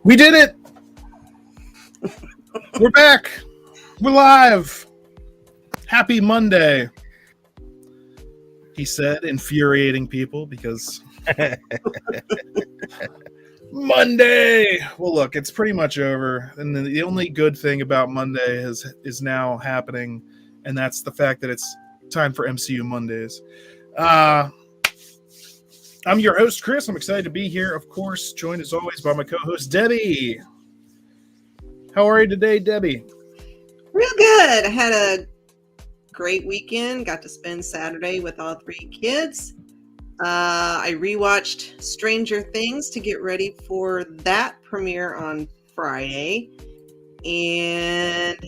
We did it! We're back! We're live! Happy Monday! He said, infuriating people because... Monday! Well, look, it's pretty much over. And the only good thing about Monday is now happening, and that's the fact that it's time for MCU Mondays. I'm your host, Chris. I'm excited to be here, of course, joined as always by my co-host, Debbie. How are you today, Debbie? Real good. I had a great weekend. Got to spend Saturday with all three kids. I rewatched Stranger Things to get ready for that premiere on Friday. And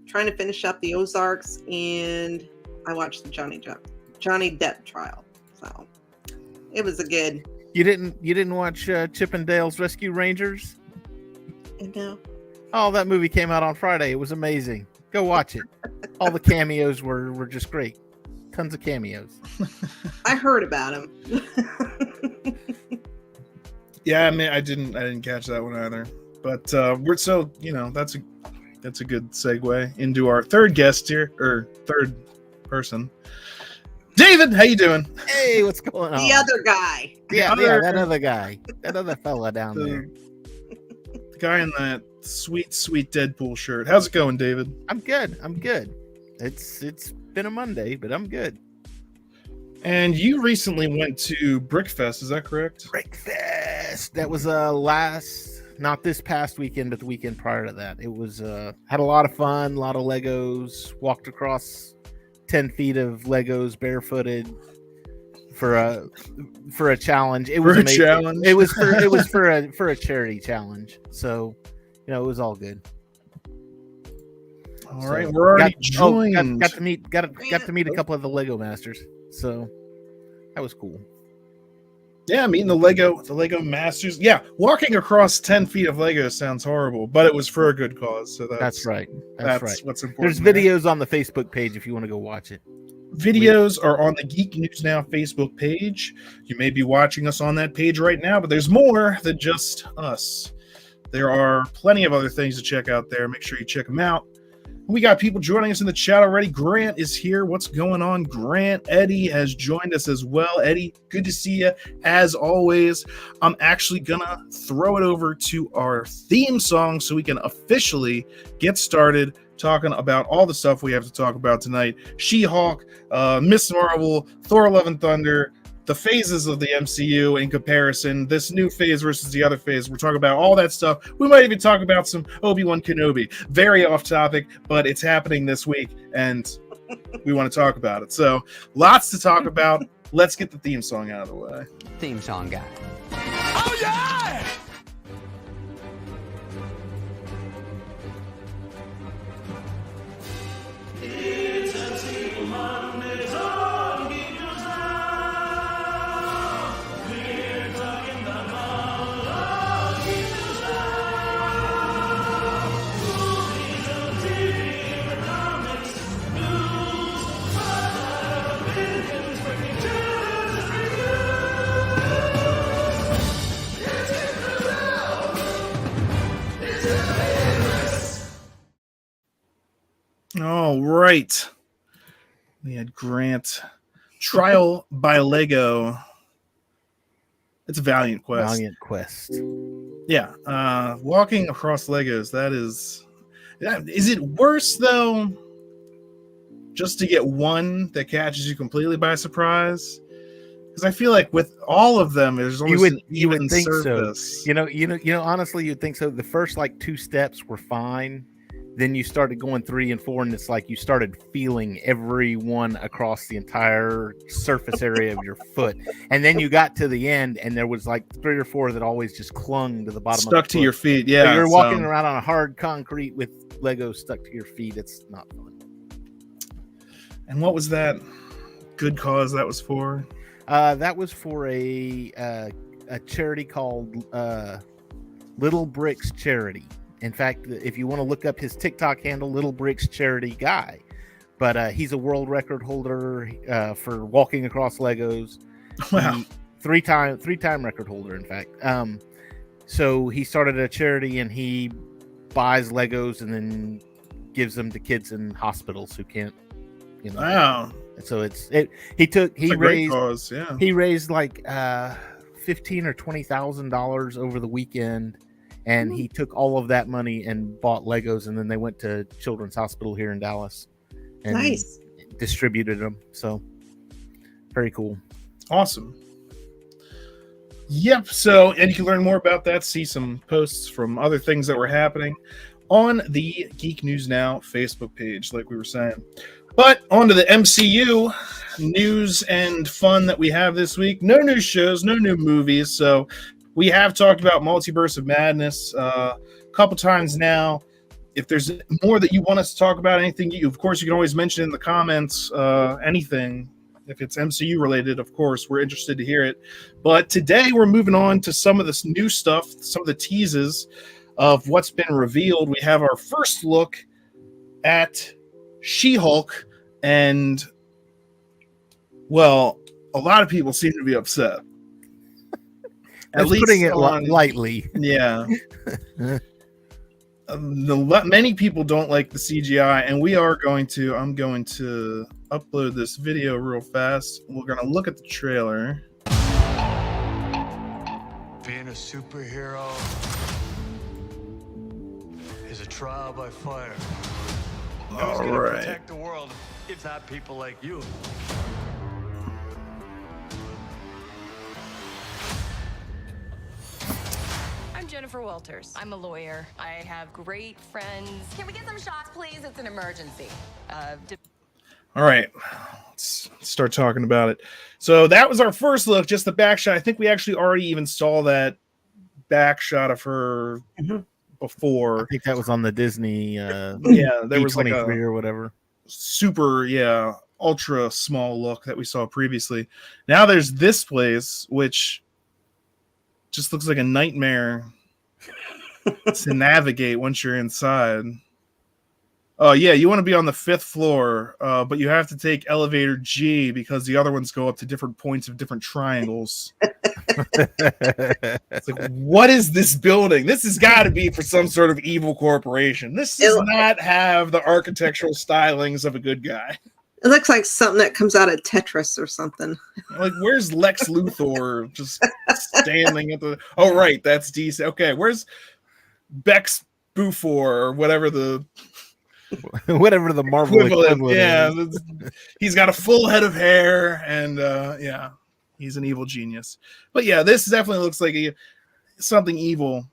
trying to finish up the Ozarks. And I watched the Johnny Depp trial. So it was a good... You didn't watch Chip and Dale's Rescue Rangers? No. Oh, that movie came out on Friday. It was amazing. Go watch it. All the cameos were just great. Tons of cameos. I heard about him. Yeah, I mean, I didn't catch that one either. But that's a good segue into our third guest here, or third person. David, how you doing? Hey, what's going on? The other guy. Yeah, that other guy. That other fella down there. The guy in that sweet Deadpool shirt. How's it going, David? I'm good. It's been a Monday, but I'm good. And you recently went to Brickfest, is that correct? Brickfest. That was not this past weekend, but the weekend prior to that. It was had a lot of fun, a lot of Legos, walked across 10 feet of Legos barefooted for a challenge. It was amazing. Challenge. It was for a charity challenge. So, it was all good. All right, we're already joined. Got to meet a couple of the Lego masters. So that was cool. Yeah, meeting the Lego masters. Yeah, walking across 10 feet of Lego sounds horrible, but it was for a good cause. So that's right. That's right. What's important. There's videos on the Facebook page if you want to go watch it. Videos are on the Geek News Now Facebook page. You may be watching us on that page right now, but there's more than just us. There are plenty of other things to check out there. Make sure you check them out. We got people joining us in the chat already. Grant is here. What's going on, Grant? Eddie has joined us as well. Eddie, good to see you as always. I'm actually gonna throw it over to our theme song so we can officially get started talking about all the stuff we have to talk about tonight. She-Hulk, Miss Marvel, Thor: Love and Thunder, the phases of the MCU in comparison, this new phase versus the other phase. We're talking about all that stuff. We might even talk about some Obi-Wan Kenobi. Very off topic, but it's happening this week, and we want to talk about it. So, lots to talk about. Let's get the theme song out of the way. Theme song guy. Oh, yeah! All right. We had Grant. Trial by Lego. It's a Valiant Quest. Yeah. Walking across Legos. Is it worse, though, just to get one that catches you completely by surprise? Because I feel like with all of them, there's almost you would think surface. So. Honestly, you'd think so. The first 2 steps were fine. Then you started going 3 and 4, and it's like you started feeling every one across the entire surface area of your foot. And then you got to the end, and there was 3 or 4 that always just clung to the bottom of the foot. Stuck to your feet, yeah. So you're walking around on a hard concrete with Legos stuck to your feet. It's not fun. And what was that good cause that was for? That was for a charity called Little Bricks Charity. In fact, if you want to look up his TikTok handle, Little Bricks Charity Guy, but he's a world record holder for walking across Legos. Wow. Three-time record holder, in fact. So he started a charity and he buys Legos and then gives them to kids in hospitals who can't, Wow. So he a great cause, yeah. He raised like $15,000 or $20,000 over the weekend, and he took all of that money and bought Legos, and then they went to Children's Hospital here in Dallas and Nice. distributed them. So very cool. Awesome. Yep. So, and you can learn more about that, see some posts from other things that were happening on the Geek News Now Facebook page, like we were saying. But on to the MCU news and fun that we have this week. No new shows, no new movies. So we have talked about Multiverse of Madness a couple times now. If there's more that you want us to talk about, anything, of course, you can always mention in the comments, anything. If it's MCU related, of course, we're interested to hear it. But today we're moving on to some of this new stuff, some of the teases of what's been revealed. We have our first look at She-Hulk, and, well, a lot of people seem to be upset. At least putting it lightly. Yeah. Many people don't like the CGI, and I'm going to upload this video real fast. We're going to look at the trailer. Being a superhero is a trial by fire. Who's going to protect the world if not people like you? I'm Jennifer Walters. I'm a lawyer. I have great friends. Can we get some shots, please? It's an emergency. All right, let's start talking about it. So that was our first look, just the back shot. I think we actually already even saw that back shot of her before. I think that was on the Disney there was like a or whatever. Super, ultra small look that we saw previously. Now there's this place, which just looks like a nightmare to navigate once you're inside. Oh, yeah, you want to be on the 5th floor, but you have to take elevator G because the other ones go up to different points of different triangles. It's like, what is this building? This has got to be for some sort of evil corporation. This does not have the architectural stylings of a good guy. It looks like something that comes out of Tetris or something. Like, where's Lex Luthor just standing at the... Oh, right, that's DC. Okay, where's Bex Bufor or whatever the... whatever the Marvel equivalent is. He's got a full head of hair, and he's an evil genius. But yeah, this definitely looks like something evil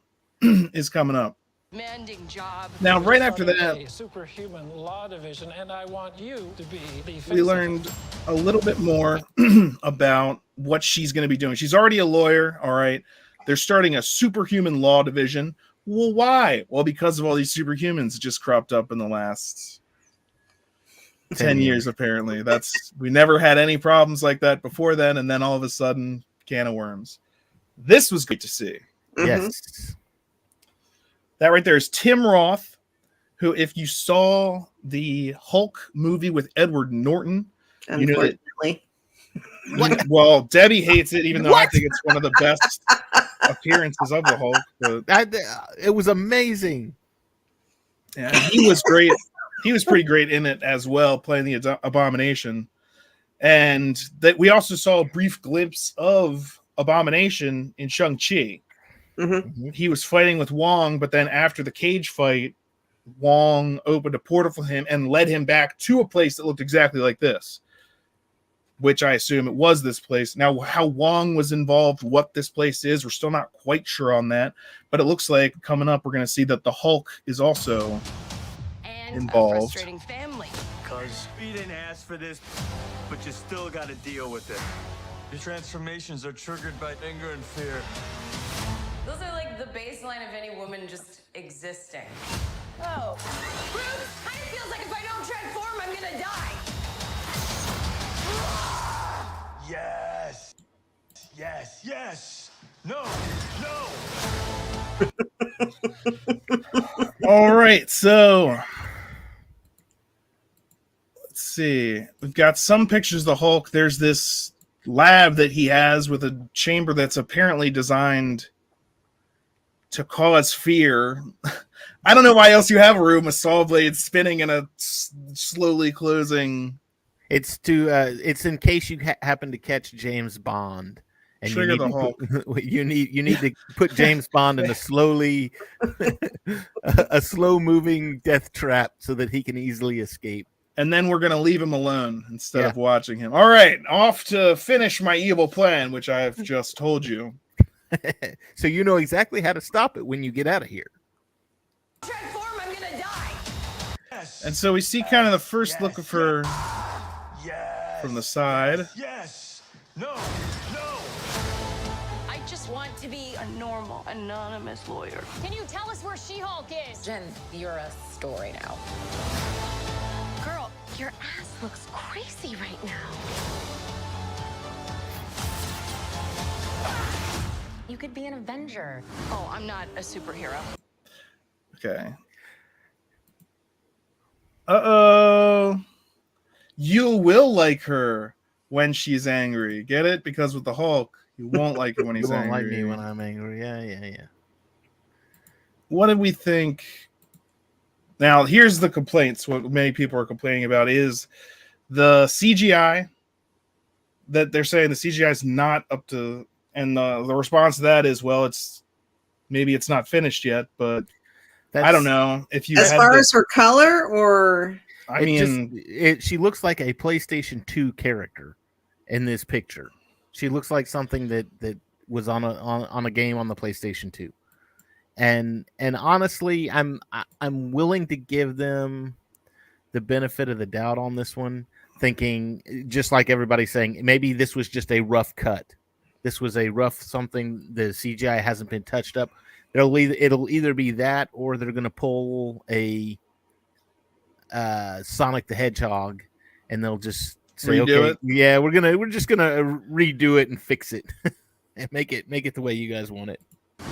is coming up. Demanding job. Now, right after that, a superhuman law division, and I want you to be the we learned a little bit more about what she's going to be doing. She's already a lawyer, all right. They're starting a superhuman law division. Well, why? Well, because of all these superhumans that just cropped up in the last 10 years, apparently. We never had any problems like that before then, and then all of a sudden, can of worms. This was great to see. Yes. That right there is Tim Roth, who, if you saw the Hulk movie with Edward Norton, you know that. Well, Debbie hates it, even though I think it's one of the best appearances of the Hulk. But it was amazing. Yeah, he was great. He was pretty great in it as well, playing the Abomination. And that we also saw a brief glimpse of Abomination in Shang-Chi. Mm-hmm. He was fighting with Wong, but then after the cage fight, Wong opened a portal for him and led him back to a place that looked exactly like this, which I assume it was this place. Now, how Wong was involved, what this place is, we're still not quite sure on that, but it looks like coming up, we're going to see that the Hulk is also involved. A frustrating family. Cause you didn't ask for this, but you still got to deal with it. Your transformations are triggered by anger and fear. Those are like the baseline of any woman just existing. Oh. Bruce, kind of feels like if I don't transform, I'm gonna die. Yes. Yes. Yes. No. No. All right, so let's see. We've got some pictures of the Hulk. There's this lab that he has with a chamber that's apparently designed to cause fear. I don't know why else you have a room with saw blades spinning in a slowly closing. It's to it's in case you happen to catch James Bond and Trigger the Hulk. You need to put James Bond in a slow moving death trap so that he can easily escape. And then we're going to leave him alone instead of watching him. All right, off to finish my evil plan, which I have just told you. So you know exactly how to stop it when you get out of here. Transform, I'm gonna die. Yes. And so we see kind of the first look of her Yes. from the side. Yes. No. No. I just want to be a normal, anonymous lawyer. Can you tell us where She-Hulk is? Jen, you're a story now. Girl, your ass looks crazy right now. You could be an Avenger. Oh, I'm not a superhero. Okay. Uh-oh. You will like her when she's angry. Get it? Because with the Hulk, you won't like her when he's You won't angry. like me when I'm angry. Yeah. What did we think? Now, here's the complaints. What many people are complaining about is the CGI. That they're saying the CGI is not up to, and the response to that is, well, maybe it's not finished yet, but I don't know if you As far as her color, or she looks like a PlayStation 2 character in this picture. She looks like something that was on a game on the PlayStation 2. And honestly, I'm willing to give them the benefit of the doubt on this one, thinking just like everybody's saying, maybe this was just a rough cut. This was a rough something. The CGI hasn't been touched up. It'll either be that, or they're going to pull a Sonic the Hedgehog, and they'll just say, redo it? Yeah, we're just gonna redo it and fix it and make it the way you guys want it.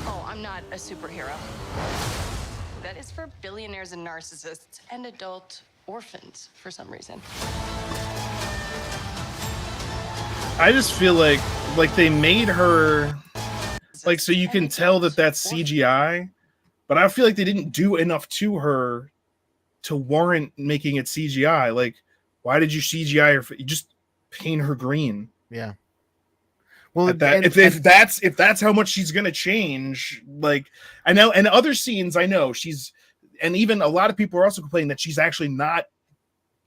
Oh, I'm not a superhero. That is for billionaires and narcissists and adult orphans for some reason. I just feel like they made her like so you can tell that that's CGI, but I feel like they didn't do enough to her to warrant making it CGI. Like, why did you CGI her? You just paint her green. Yeah. Well, if that's how much she's gonna change, like I know, and other scenes I know she's, and even a lot of people are also complaining that she's actually not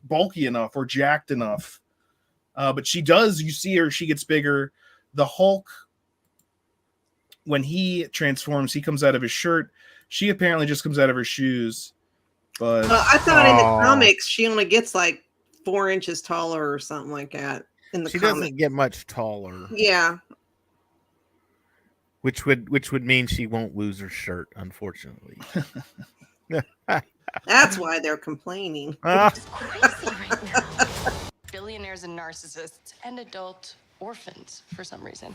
bulky enough or jacked enough. But she does. You see her; she gets bigger. The Hulk, when he transforms, he comes out of his shirt. She apparently just comes out of her shoes. But I thought in the comics she only gets like 4 inches taller or something like that. She doesn't get much taller. Yeah. Which would mean she won't lose her shirt, unfortunately. That's why they're complaining. It's crazy right now. Billionaires and narcissists and adult orphans for some reason.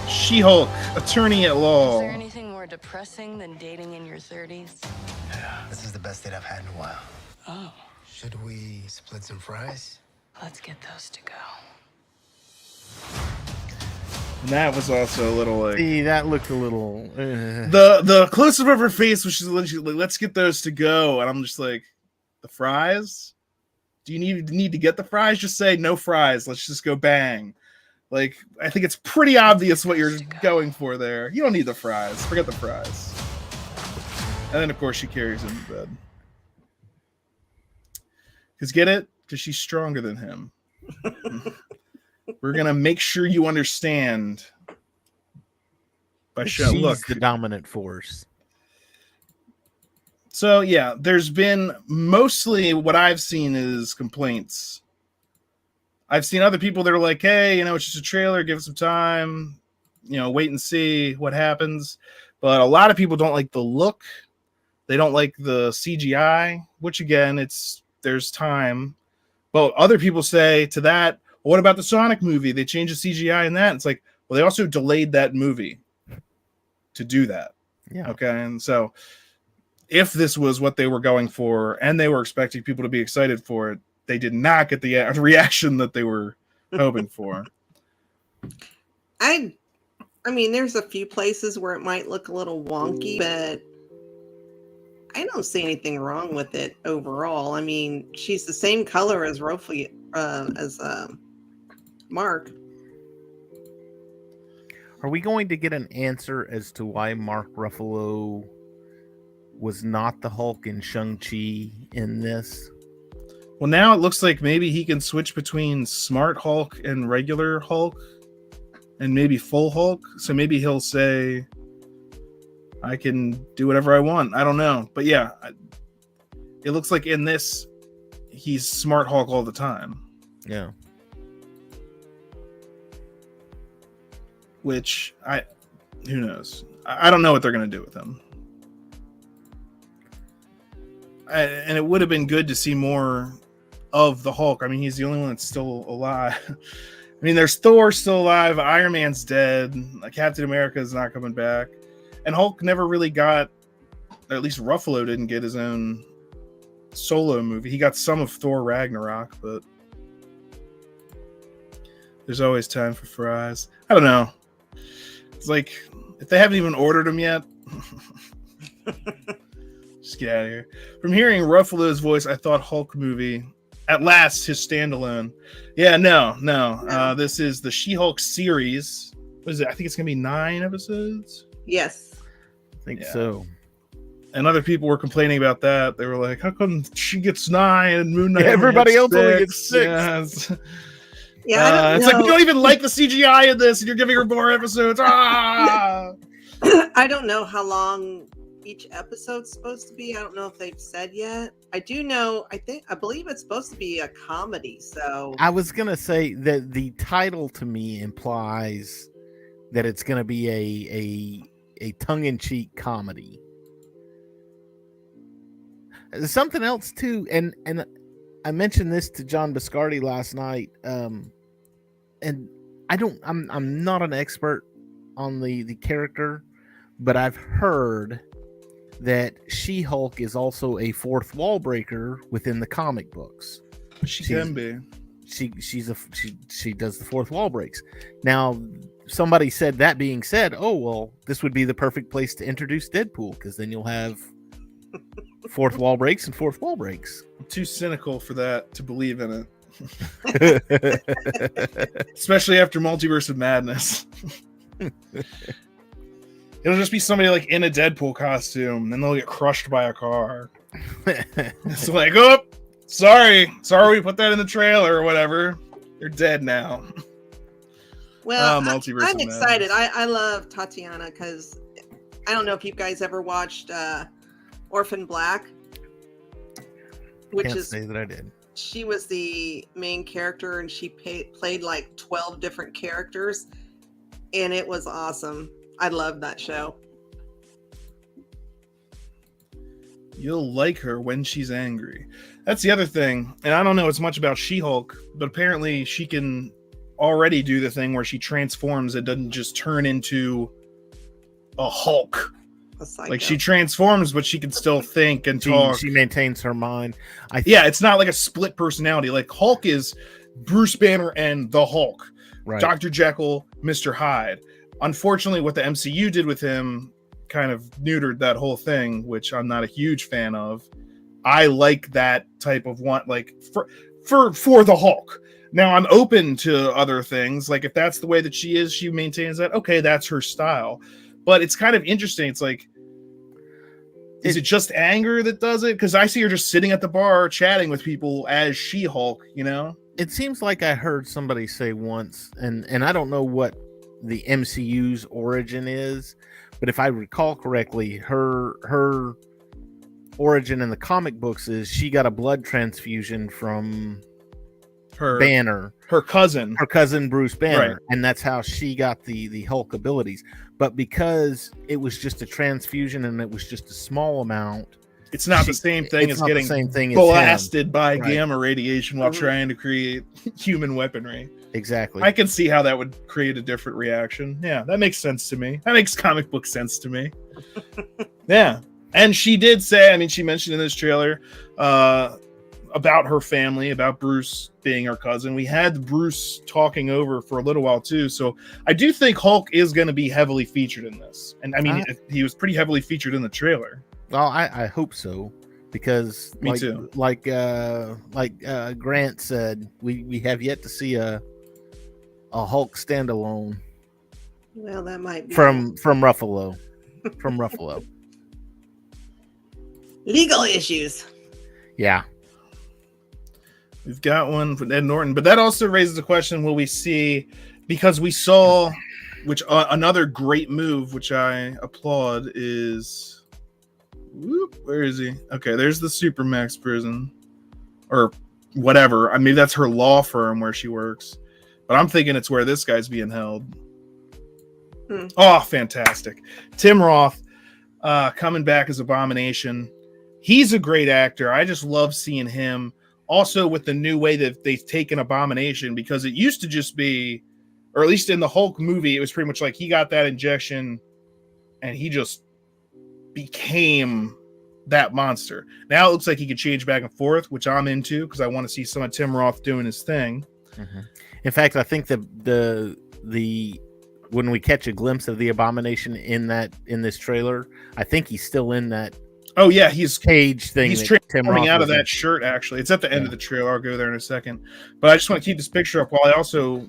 She-Hulk, attorney at law. Is there anything more depressing than dating in your 30s? Yeah, this is the best date I've had in a while. Oh. Should we split some fries? Let's get those to go. And that was also a little like. See, that looked a little. The close up of her face, which is like, let's get those to go, and I'm just like, the fries. Do you need to get the fries? Just say no fries. Let's just go bang. Like, I think it's pretty obvious what you're going for there. You don't need the fries. Forget the fries. And then, of course, she carries him to bed. Because get it? Because she's stronger than him. We're going to make sure you understand by showing, look. the dominant force. So, yeah, there's been mostly what I've seen is complaints. I've seen other people that are like, hey, it's just a trailer, give it some time, wait and see what happens. But a lot of people don't like the look. They don't like the CGI, which again, there's time. But other people say to that, well, what about the Sonic movie? They changed the CGI in that. It's like, well, they also delayed that movie to do that. Yeah. Okay. And so if this was what they were going for and they were expecting people to be excited for it, they did not get the reaction that they were hoping for. I mean, there's a few places where it might look a little wonky, but I don't see anything wrong with it overall. I mean, she's the same color as Mark. Are we going to get an answer as to why Mark Ruffalo was not the Hulk in Shang-Chi in this? Well, now it looks like maybe he can switch between Smart Hulk and regular Hulk and maybe full Hulk. So maybe he'll say, I can do whatever I want. I don't know. But yeah, it looks like in this, he's Smart Hulk all the time. Yeah. Which, who knows? I don't know what they're going to do with him. And it would have been good to see more of the Hulk. I mean, he's the only one that's still alive. I mean, there's Thor still alive. Iron Man's dead. Captain America is not coming back. And Hulk never really got, or at least Ruffalo didn't get his own solo movie. He got some of Thor Ragnarok, but there's always time for fries. I don't know. It's like, if they haven't even ordered them yet, just get out of here. From hearing Ruffalo's voice, I thought Hulk movie, at last, his standalone. Yeah, no. This is the She-Hulk series. What is it? I think it's going to be 9 episodes. Yes. I think so. And other people were complaining about that. They were like, how come she gets 9 and Moon Knight everybody else only gets 6? Yeah, it's like, we don't even like the CGI in this, and you're giving her more episodes. Ah! I don't know how long each episode's supposed to be. I don't know if they've said yet. I do know, I believe it's supposed to be a comedy, so... I was going to say that the title to me implies that it's going to be a tongue-in-cheek comedy. There's something else too, and I mentioned this to John Biscardi last night, and I'm not an expert on the character, but I've heard that She-Hulk is also a fourth wall breaker within the comic books. She can be. She does the fourth wall breaks. Now, somebody said, that being said, oh well, this would be the perfect place to introduce Deadpool, because then you'll have fourth wall breaks and fourth wall breaks. I'm too cynical for that to believe in it. Especially after Multiverse of Madness. It'll just be somebody like in a Deadpool costume, and they'll get crushed by a car. It's like, oh, sorry, we put that in the trailer or whatever. They're dead now. Well, Multiverse I'm of excited. Madness. I love Tatiana because I don't know if you guys ever watched Orphan Black, Can't say that I did. She was the main character, and she played like 12 different characters, and it was awesome. I love that show. You'll like her when she's angry. That's the other thing. And I don't know as much about She-Hulk, but apparently she can already do the thing where she transforms. It doesn't just turn into a Hulk. Like, she transforms, but she can still think and talk. She maintains her mind. It's not like a split personality. Like, Hulk is Bruce Banner and the Hulk. Right. Dr. Jekyll, Mr. Hyde. Unfortunately, what the MCU did with him kind of neutered that whole thing, which I'm not a huge fan of. I like that type of one, like for the Hulk. Now I'm open to other things. Like, if that's the way that she is, she maintains that. Okay, that's her style. But it's kind of interesting. It's like, is it just anger that does it? Because I see her just sitting at the bar chatting with people as She-Hulk, you know? It seems like I heard somebody say once, and I don't know what the MCU's origin is, but if I recall correctly, her origin in the comic books is she got a blood transfusion from her Banner, her cousin Bruce Banner, right. And that's how she got the Hulk abilities. But because it was just a transfusion and it was just a small amount, it's not the same thing as getting blasted by gamma radiation while trying to create human weaponry. Exactly. I can see how that would create a different reaction. Yeah, that makes sense to me. That makes comic book sense to me. Yeah. And she did say, I mean, she mentioned in this trailer, about her family, about Bruce being her cousin. We had Bruce talking over for a little while too. So I do think Hulk is going to be heavily featured in this. And I mean, he was pretty heavily featured in the trailer. Well, I hope so, because Me too. Like Grant said, we have yet to see a Hulk standalone Well, that might be from Ruffalo. From Ruffalo. legal issues. Yeah. We've got one from Ed Norton, but that also raises the question: will we see? Because we saw, which another great move, which I applaud, is where is he? Okay, there's the Supermax prison, or whatever. I mean, that's her law firm where she works, but I'm thinking it's where this guy's being held. Oh, fantastic! Tim Roth coming back as Abomination. He's a great actor. I just love seeing him. Also, with the new way that they've taken Abomination, because it used to just be, or at least in the Hulk movie, it was pretty much like he got that injection and he just became that monster. Now it looks like he could change back and forth, which I'm into because I want to see some of Tim Roth doing his thing. Mm-hmm. In fact, I think the when we catch a glimpse of the Abomination in this trailer, I think he's still in that. Oh yeah, he's cage thing. He's coming out of that shirt. Actually, it's at the end of the trailer. I'll go there in a second, but I just want to keep this picture up while I also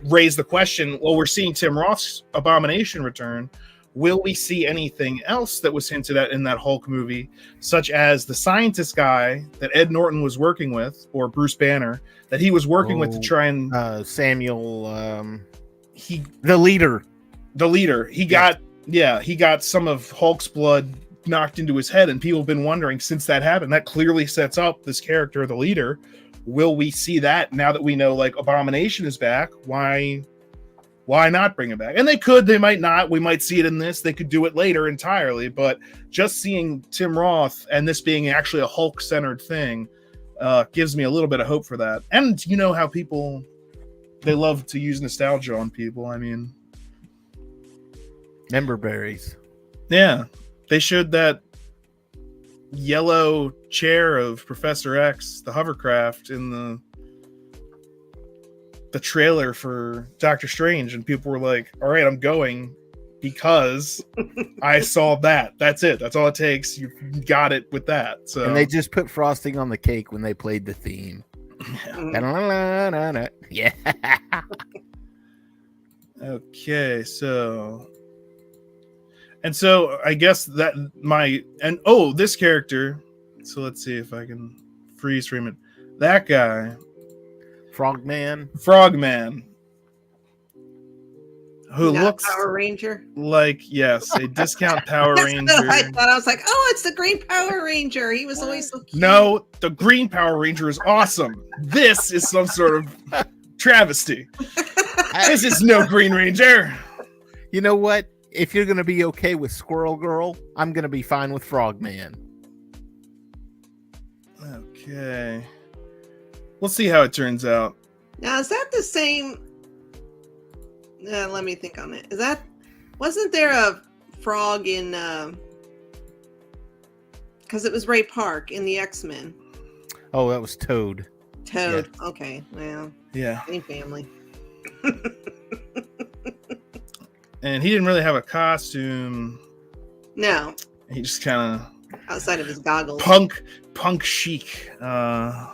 raise the question. Well, we're seeing Tim Roth's Abomination return. Will we see anything else that was hinted at in that Hulk movie, such as the scientist guy that Ed Norton was working with, or Bruce Banner that he was working with to try and Samuel, the leader. He got some of Hulk's blood knocked into his head, and people have been wondering since that happened. That clearly sets up this character, the leader. Will we see that now that we know like Abomination is back? Why not bring it back? And they might not. We might see it in this. They could do it later entirely. But just seeing Tim Roth and this being actually a Hulk-centered thing gives me a little bit of hope for that. And you know how people, they love to use nostalgia on people. I mean, member berries. Yeah. They showed that yellow chair of Professor X, the hovercraft, in the trailer for Doctor Strange, and people were like, all right, I'm going because I saw that. That's it. That's all it takes. You got it with that. So, and they just put frosting on the cake when they played the theme. Yeah. Okay, so I guess that this character. So let's see if I can freeze frame it. That guy, Frogman, who Not looks Power Ranger, like a discount Power Ranger. I thought. I was like, oh, it's the Green Power Ranger. He was always so cute. No, the Green Power Ranger is awesome. This is some sort of travesty. This is no Green Ranger. You know what? If you're going to be okay with Squirrel Girl, I'm going to be fine with Frogman. Okay. We'll see how it turns out. Now, is that the same? Let me think on it. Wasn't there a frog in, because it was Ray Park in the X-Men. Oh, that was Toad. Yeah. Okay. Well, yeah. Same family. And he didn't really have a costume. No. He just kind of outside of his goggles. Punk chic. Kind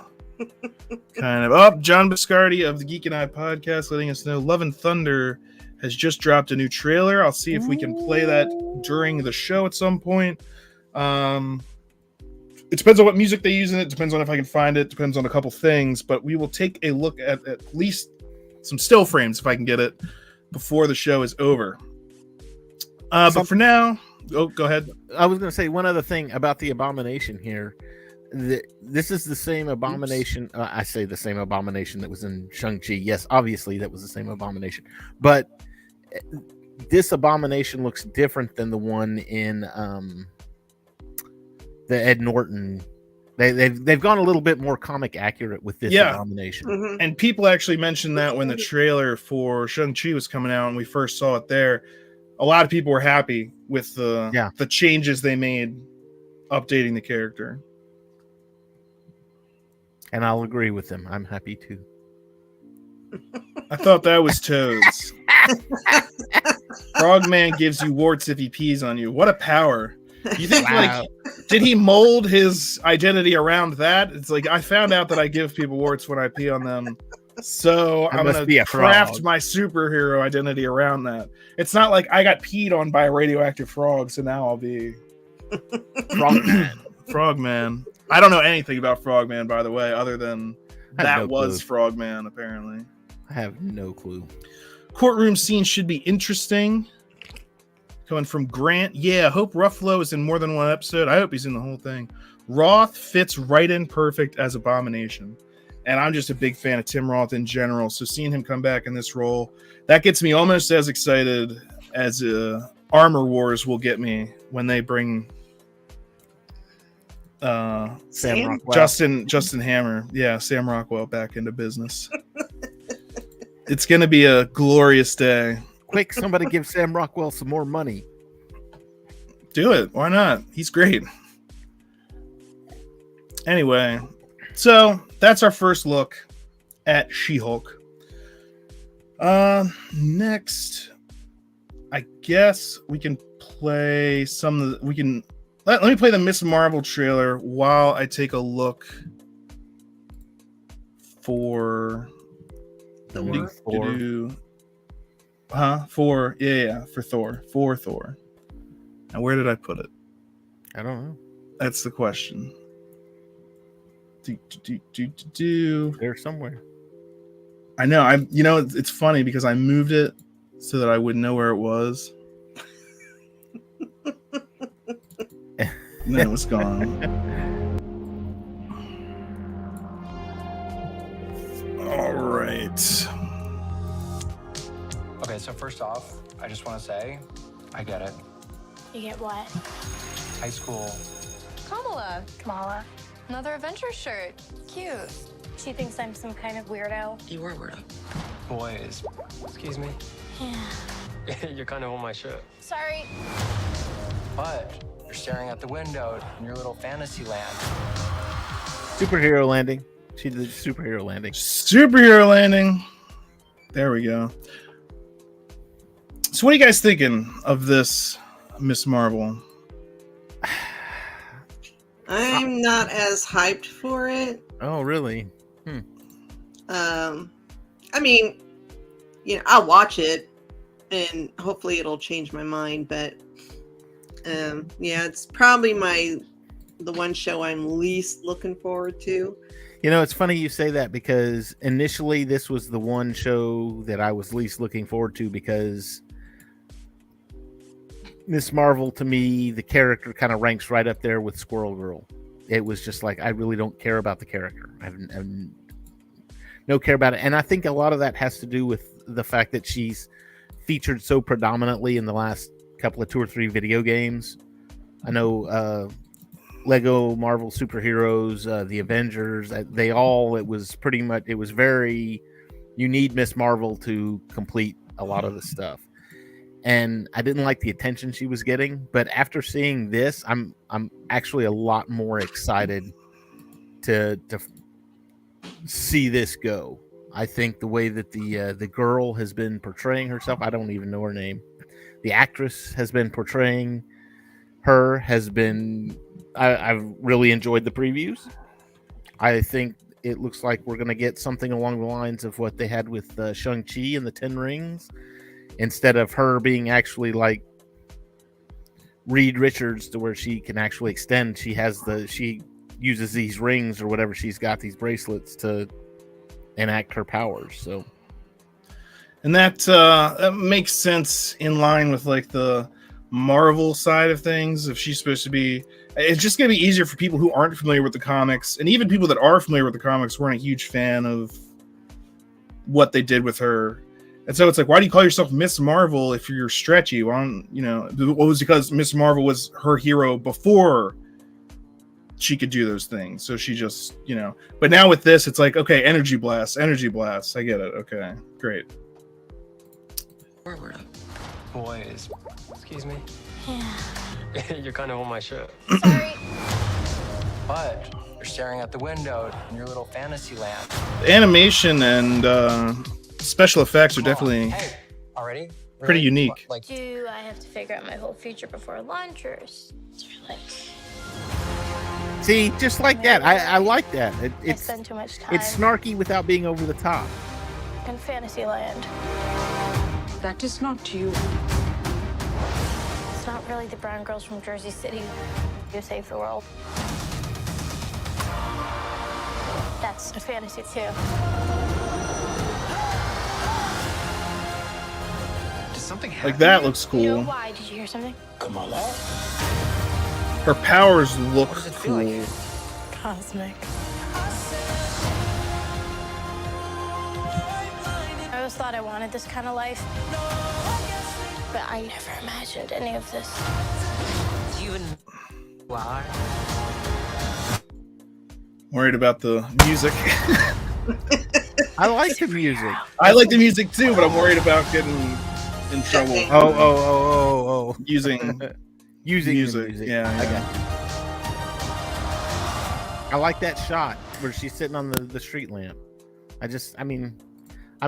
of. Oh, John Biscardi of the Geek and I podcast letting us know Love and Thunder has just dropped a new trailer. I'll see if we can play that during the show at some point. It depends on what music they use in it. Depends on if I can find it. Depends on a couple things. But we will take a look at least some still frames if I can get it before the show is over. But for now, go ahead. I was going to say one other thing about the Abomination here. This is the same Abomination. I say the same Abomination that was in Shang-Chi. Yes, obviously that was the same Abomination. But this Abomination looks different than the one in the Ed Norton. They've gone a little bit more comic accurate with this Abomination. Mm-hmm. And people actually mentioned that when the trailer for Shang-Chi was coming out and we first saw it there. A lot of people were happy with the changes they made updating the character. And I'll agree with them. I'm happy too. I thought that was Toads. Frogman gives you warts if he pees on you. What a power. You think, Wow. like, did he mold his identity around that? It's like, I found out that I give people warts when I pee on them. So I I'm must going be to a craft frog. my superhero identity around that. It's not like I got peed on by a radioactive frog, so now I'll be Frogman. Frogman. I don't know anything about Frogman, by the way, other than I have that no was clue. Frogman, apparently. I have no clue. Courtroom scene should be interesting. Coming from Grant. Yeah, hope Ruffalo is in more than one episode. I hope he's in the whole thing. Roth fits right in perfect as Abomination. And I'm just a big fan of Tim Roth in general. So seeing him come back in this role, that gets me almost as excited as Armor Wars will get me when they bring Sam Rockwell. Justin Hammer. Yeah, Sam Rockwell back into business. It's going to be a glorious day. Quick, somebody give Sam Rockwell some more money. Do it. Why not? He's great. Anyway, so that's our first look at She-Hulk. Next, I guess we can play some of the, we can let me play the Miss Marvel trailer while I take a look for Thor. For Thor. Now, where did I put it? I don't know. That's the question. There somewhere. I know. It's funny because I moved it so that I would know where it was. And then it was gone. All right. Okay, so first off, I just want to say, I get it. You get what? High school. Kamala. Another Avengers shirt. Cute. She thinks I'm some kind of weirdo. You are a weirdo. Boys. Excuse me. Yeah. You're kind of on my shirt. Sorry. But you're staring out the window in your little fantasy land. Superhero landing. She did superhero landing. Superhero landing. There we go. So what are you guys thinking of this Miss Marvel? I'm not as hyped for it. Oh, really? I mean, I'll watch it and hopefully it'll change my mind, but yeah, it's probably the one show I'm least looking forward to. It's funny you say that because initially this was the one show that I was least looking forward to because Miss Marvel, to me, the character kind of ranks right up there with Squirrel Girl. It was just like, I really don't care about the character. I have no care about it. And I think a lot of that has to do with the fact that she's featured so predominantly in the last couple of 2 or 3 video games. I know Lego Marvel Superheroes, the Avengers, it was very, you need Miss Marvel to complete a lot of the stuff. And I didn't like the attention she was getting, but after seeing this, I'm actually a lot more excited to see this go. I think the way that the girl has been portraying herself, I don't even know her name. The actress has been portraying her has been. I've really enjoyed the previews. I think it looks like we're going to get something along the lines of what they had with Shang-Chi and the 10 Rings. Instead of her being actually like Reed Richards to where she can actually extend, she uses these rings or whatever she's got, these bracelets to enact her powers. So, and that makes sense in line with like the Marvel side of things. If she's supposed to be, it's just going to be easier for people who aren't familiar with the comics, and even people that are familiar with the comics weren't a huge fan of what they did with her. And so it's like, why do you call yourself Miss Marvel if you're stretchy? Well, what was because Miss Marvel was her hero before she could do those things. So she just, but now with this, it's like, okay, energy blast. I get it. Okay, great. Boys. Excuse me. Yeah. You're kind of on my shirt. Sorry. But You're staring out the window in your little fantasy land. The animation and special effects are Come on. definitely Hey, already? pretty Really? unique. Like, Do I have to figure out my whole future before lunch, or is it like See, just like that. I like that. I It's spend too much time it's snarky without being over the top. in fantasy land? That is not you. It's not really the brown girls from Jersey City who save the world. That's a fantasy too. Does something happen? Like that looks You know cool. why? Did you hear something? Her powers look What does it feel like? cool. Cosmic. I always thought I wanted this kind of life, but I never imagined any of this. you and Flower? Worried about the music. I like the music. I like the music too, but I'm worried about getting in trouble Oh. using Using music. the music. Yeah, I yeah. got it. I like that shot where she's sitting on the street lamp. I'm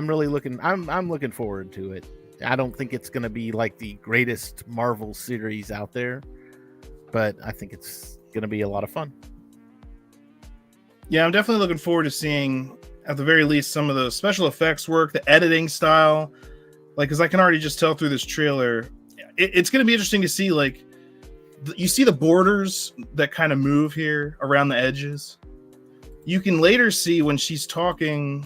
really looking. I'm looking forward to it. I don't think it's going to be like the greatest Marvel series out there, but I think it's going to be a lot of fun. Yeah, I'm definitely looking forward to seeing, at the very least, some of the special effects work, the editing style. Like, because I can already just tell through this trailer, it's going to be interesting to see, like, you see the borders that kind of move here around the edges. You can later see when she's talking.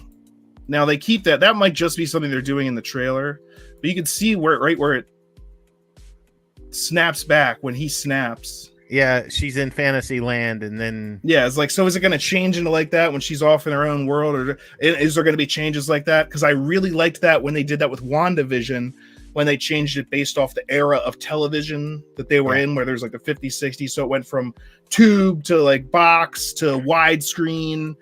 Now, they keep that. That might just be something they're doing in the trailer. But you can see right where it snaps back when he snaps. Yeah, she's in fantasy land, and then Yeah, it's like, so is it going to change into like that when she's off in her own world, or is there going to be changes like that? Because I really liked that when they did that with WandaVision, when they changed it based off the era of television that they were in, where there's like the 50s, 60s. So it went from tube to like box to widescreen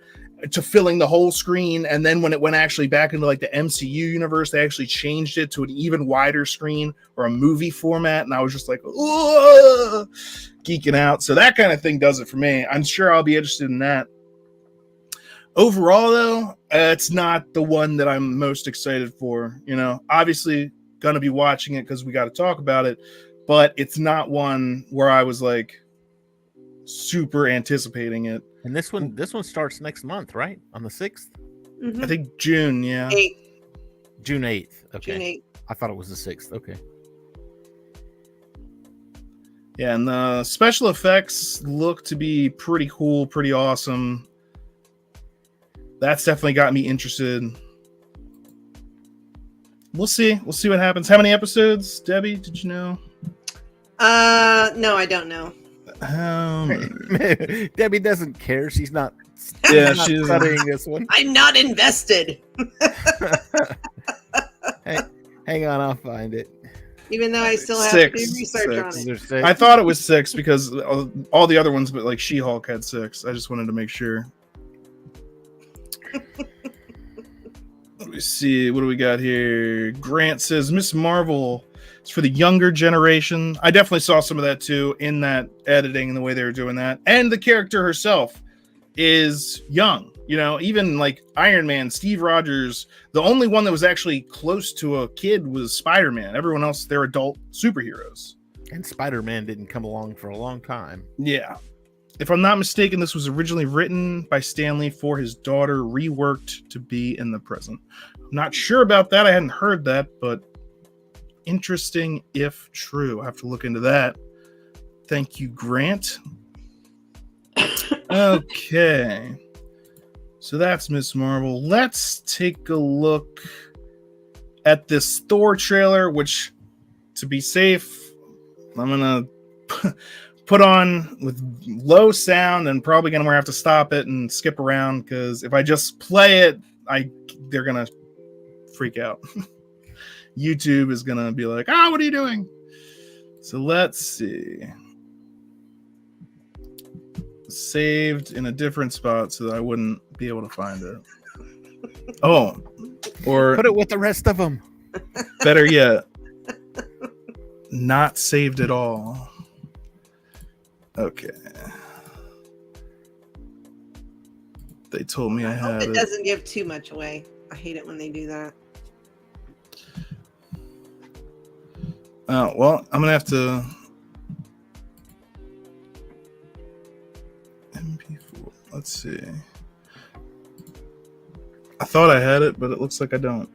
to filling the whole screen. And then when it went actually back into like the MCU universe, they actually changed it to an even wider screen or a movie format. And I was just like, oh, geeking out. So that kind of thing does it for me. I'm sure I'll be interested in that. Overall, though, it's not the one that I'm most excited for. You know, obviously going to be watching it because we got to talk about it, but it's not one where I was like super anticipating it. and this one starts next month, right? On the 6th, Mhm. I think June, yeah. 8, June 8th. Okay, June 8. I thought it was the 6th. Okay, Yeah, and the special effects look to be pretty cool, pretty awesome. That's definitely got me interested. We'll see. We'll see what happens. How many episodes, Debbie? Did you know? No, I don't know. Debbie doesn't care. She's not. Yeah, not she's studying this one. I'm not invested, Hey, hang on, I'll find it. even though I still have to do Six. research on Is it. there 6? I thought it was 6 because all the other ones, but like She-Hulk had 6. I just wanted to make sure. Let me see. What do we got here? Grant says Miss Marvel is for the younger generation. I definitely saw some of that too in that editing and the way they were doing that. And the character herself is young. You know, even like Iron Man, Steve Rogers, the only one that was actually close to a kid was Spider-Man. Everyone else, they're adult superheroes. And Spider-Man didn't come along for a long time. Yeah. If I'm not mistaken, this was originally written by Stan Lee for his daughter, reworked to be in the present. I'm not sure about that. I hadn't heard that, but interesting if true. I have to look into that. Thank you, Grant. Okay. So that's Miss Marvel. Let's take a look at this Thor trailer, which, to be safe, I'm going to put on with low sound and probably going to have to stop it and skip around, because if I just play it, they're going to freak out. YouTube is going to be like, what are you doing? So let's see. Saved in a different spot so that I wouldn't be able to find it. Oh, or Put it with the rest of them. better yet, not saved at all. Okay. They told me I hope had it it. doesn't give too much away. I hate it when they do that. Oh, well, I'm gonna have to. MP4. Let's see. I thought I had it, but it looks like I don't.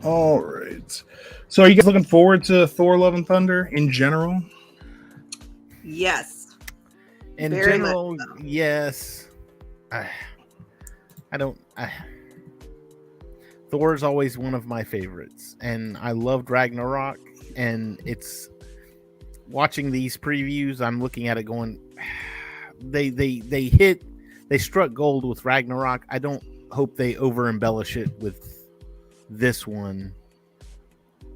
All right. So, are you guys looking forward to Thor: Love and Thunder in general? Yes. In Very general, much so. yes. Thor is always one of my favorites, and I loved Ragnarok. And it's watching these previews. I'm looking at it going, they struck gold with Ragnarok. I don't hope they over embellish it with this one,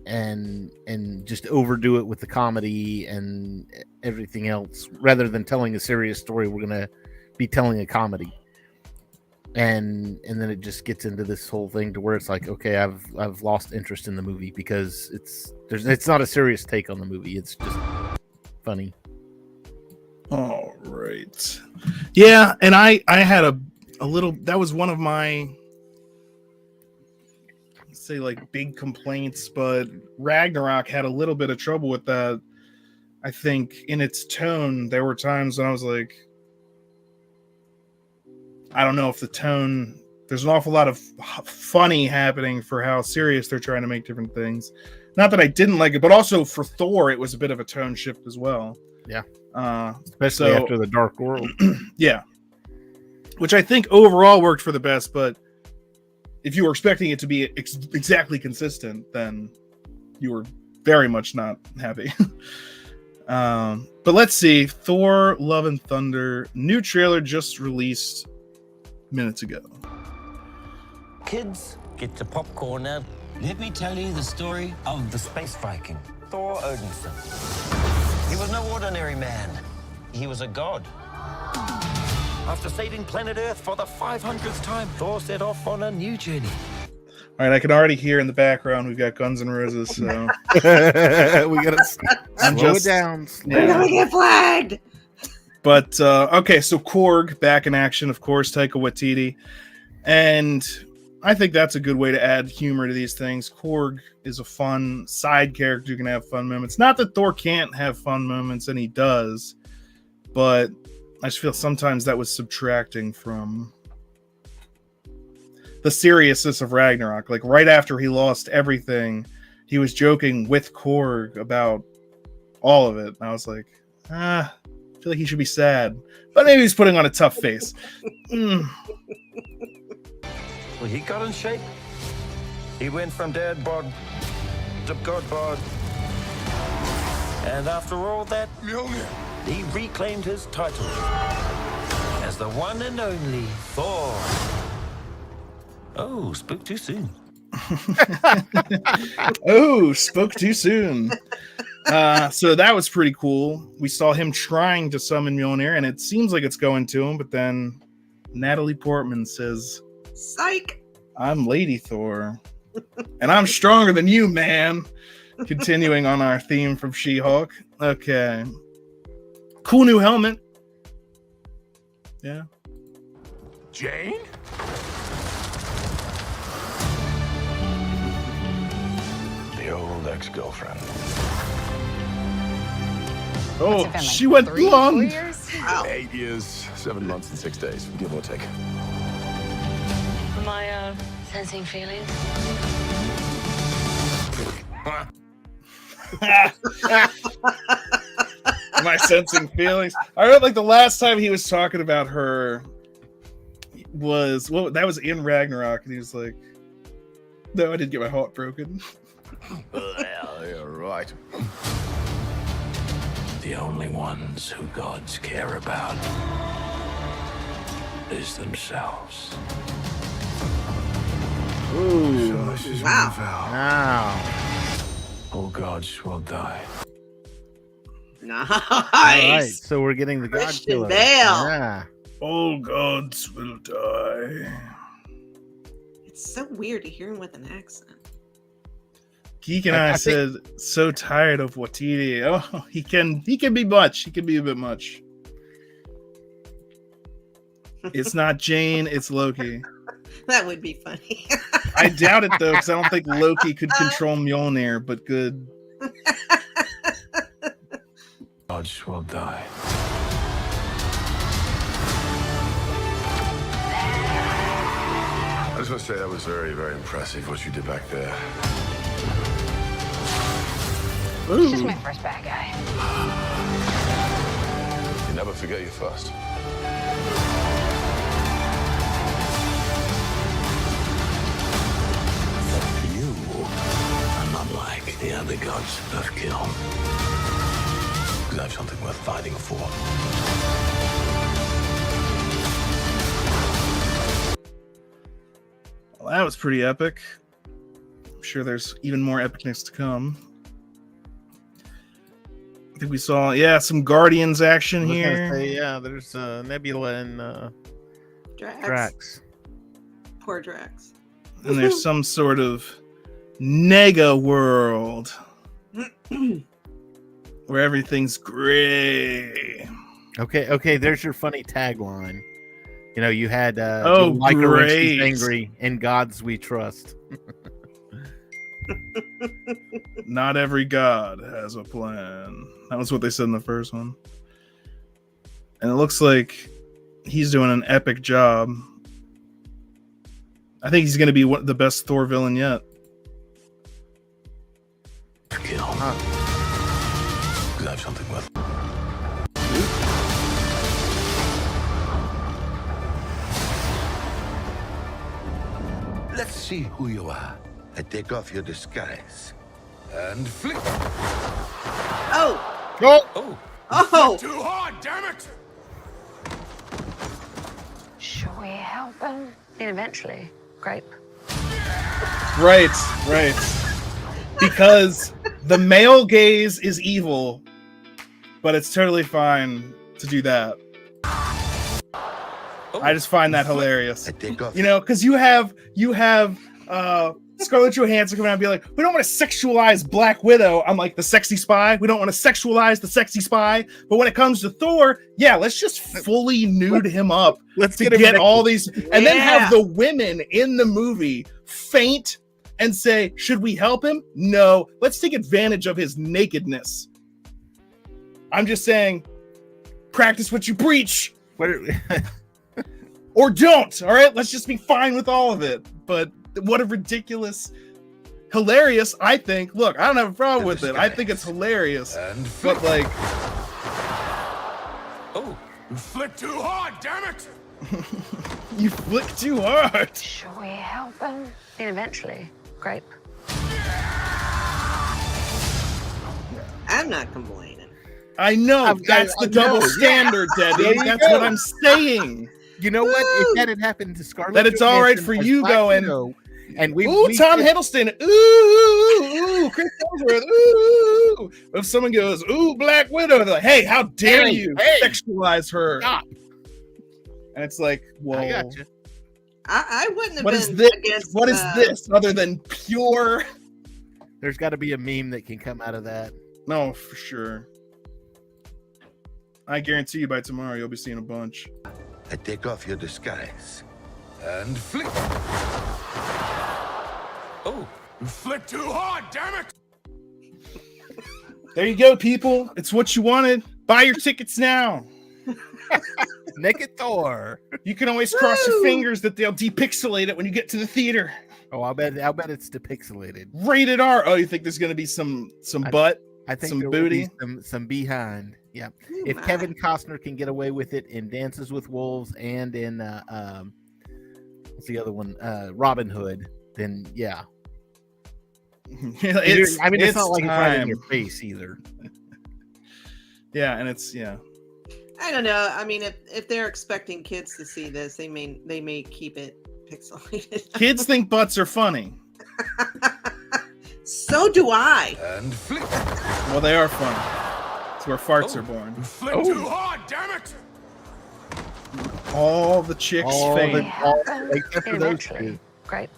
and just overdo it with the comedy and everything else. Rather than telling a serious story, we're gonna be telling a comedy. And then it just gets into this whole thing to where it's like, okay, I've lost interest in the movie because it's not a serious take on the movie. It's just funny. All right. Yeah, and I had a little. That was one of my, say, like, big complaints, but Ragnarok had a little bit of trouble with that. I think in its tone, there were times when I was like, I don't know if the tone, there's an awful lot of funny happening for how serious they're trying to make different things. Not that I didn't like it, but also for Thor, it was a bit of a tone shift as well. Yeah. Especially after the Dark World. Yeah. Which I think overall worked for the best, but if you were expecting it to be exactly consistent, then you were very much not happy. But let's see. Thor: Love and Thunder. New trailer just released minutes ago. Kids, get your popcorn now. Let me tell you the story of the space Viking, Thor Odinson. He was no ordinary man. He was a god. After saving planet Earth for the 500th time, Thor set off on a new journey. All right, I can already hear in the background we've got Guns N' Roses, so we gotta slow it down. We're gonna get flagged. But okay, so Korg back in action, of course, Taika Waititi, and I think that's a good way to add humor to these things. Korg is a fun side character who can have fun moments. Not that Thor can't have fun moments, and he does, but I just feel sometimes that was subtracting from the seriousness of Ragnarok. Like right after he lost everything, he was joking with Korg about all of it. And I was like, I feel like he should be sad, but maybe he's putting on a tough face. Well, he got in shape. He went from dad bod to god bod. And after all that, he reclaimed his title as the one and only Thor. Oh, spoke too soon. Oh, spoke too soon. So that was pretty cool. We saw him trying to summon Mjolnir, and it seems like it's going to him, but then Natalie Portman says, Psych! I'm Lady Thor, and I'm stronger than you, man. Continuing on our theme from She-Hulk. Okay. Cool new helmet. Yeah. Jane? The old ex-girlfriend. Oh, she went blonde. 8 years, 7 months, and 6 days, give or take. Am I sensing feelings? Am I sensing feelings? I heard like the last time he was talking about her was that was in Ragnarok, and he was like, "No, I didn't get my heart broken." Well, you're right. The only ones who gods care about is themselves. Ooh. Wow. Wow. All gods will die. Nice. All right, so we're getting the God Christian Killer. Bale. Yeah. All gods will die. It's so weird to hear him with an accent. Geek and I said, so tired of Waititi. Oh, he can be much. He can be a bit much. It's not Jane, it's Loki. That would be funny. I doubt it though, because I don't think Loki could control Mjolnir, but good. Gods will die. I just want to say that was very, very impressive what you did back there. He's just my first bad guy. You never forget your first. You are not like the other gods of kill. Because I have something worth fighting for. Well, that was pretty epic. I'm sure there's even more epicness to come. I think we saw, some Guardians action here. There's Nebula and Drax. Drax. Poor Drax. And there's some sort of nega world where everything's gray. Okay. There's your funny tagline. You know, you had great. when she's angry, and gods we trust. Not every god has a plan. That was what they said in the first one. And it looks like he's doing an epic job. I think he's going to be the best Thor villain yet. Kill. Because I have something worth. Let's see who you are. I take off your disguise. And flick. Oh! Oh! Oh! Too hard, damn it! Should we help him? And eventually, grape. Right. Because the male gaze is evil, but it's totally fine to do that. I just find that hilarious. You know, because you have Scarlett Johansson coming out and be like, we don't want to sexualize Black Widow. I'm like, the sexy spy. We don't want to sexualize the sexy spy. But when it comes to Thor, let's just fully nude him up. Let's get all these, and then have the women in the movie faint and say, should we help him? No, let's take advantage of his nakedness. I'm just saying, practice what you preach. Or don't, all right? Let's just be fine with all of it. But what a ridiculous, hilarious, I think. Look, I don't have a problem with it. I think it's hilarious. But like... Oh, you flick too hard, damn it! You flick too hard. Should we help him? And eventually, grape. I'm not complaining. I know. That's the double standard, Debbie. That's what I'm saying. You know what? If that had happened to Scarlett, that it's all right for you going. And Tom Hiddleston. Ooh, Chris Hemsworth. Ooh. If someone goes, ooh, Black Widow, they're like, hey, how dare you sexualize her? Stop. And it's like, well, I got you. I wouldn't have what been is this? against. What is this other than pure? There's got to be a meme that can come out of that. No, for sure. I guarantee you by tomorrow you'll be seeing a bunch. I take off your disguise. And flick. Oh, you flick too hard, damn it! There you go, people. It's what you wanted. Buy your tickets now. Naked Thor. You can always cross your fingers that they'll depixelate it when you get to the theater. Oh, I'll bet it's depixelated. Rated R. Oh, you think there's going to be some butt? I think some there booty, will be some behind. Yeah. If Kevin Costner can get away with it in Dances with Wolves and in what's the other one? Robin Hood, then yeah. It's not like it's right in your face either. Yeah, and it's I don't know. I mean, if they're expecting kids to see this, they may keep it pixelated. Kids think butts are funny. So do I. And flick. Well, they are funny. It's where farts are born. Flick too hard, damn it! All the chicks faint. Except for those two. Grape.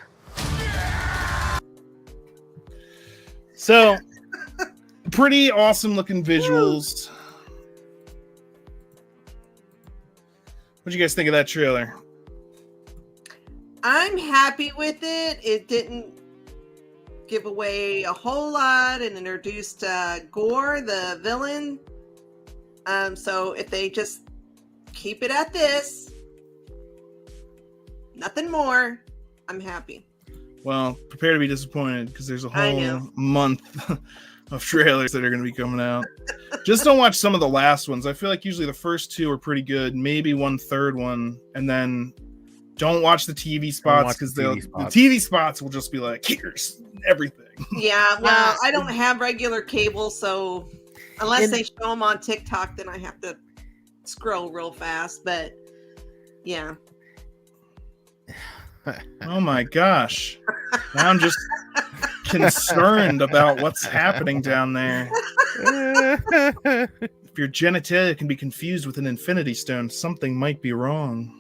So, pretty awesome looking visuals. What'd you guys think of that trailer? I'm happy with it. It didn't give away a whole lot and introduced Gore, the villain. So if they just keep it at this, nothing more, I'm happy. Well, prepare to be disappointed because there's a whole month of trailers that are going to be coming out. Just don't watch some of the last ones. I feel like usually the first two are pretty good, maybe one third one, and then don't watch the TV spots because the TV spots will just be like, here's everything. Yeah, well, I don't have regular cable, so unless they show them on TikTok, then I have to scroll real fast. But yeah. Oh my gosh. Now I'm just concerned about what's happening down there. If your genitalia can be confused with an infinity stone, something might be wrong.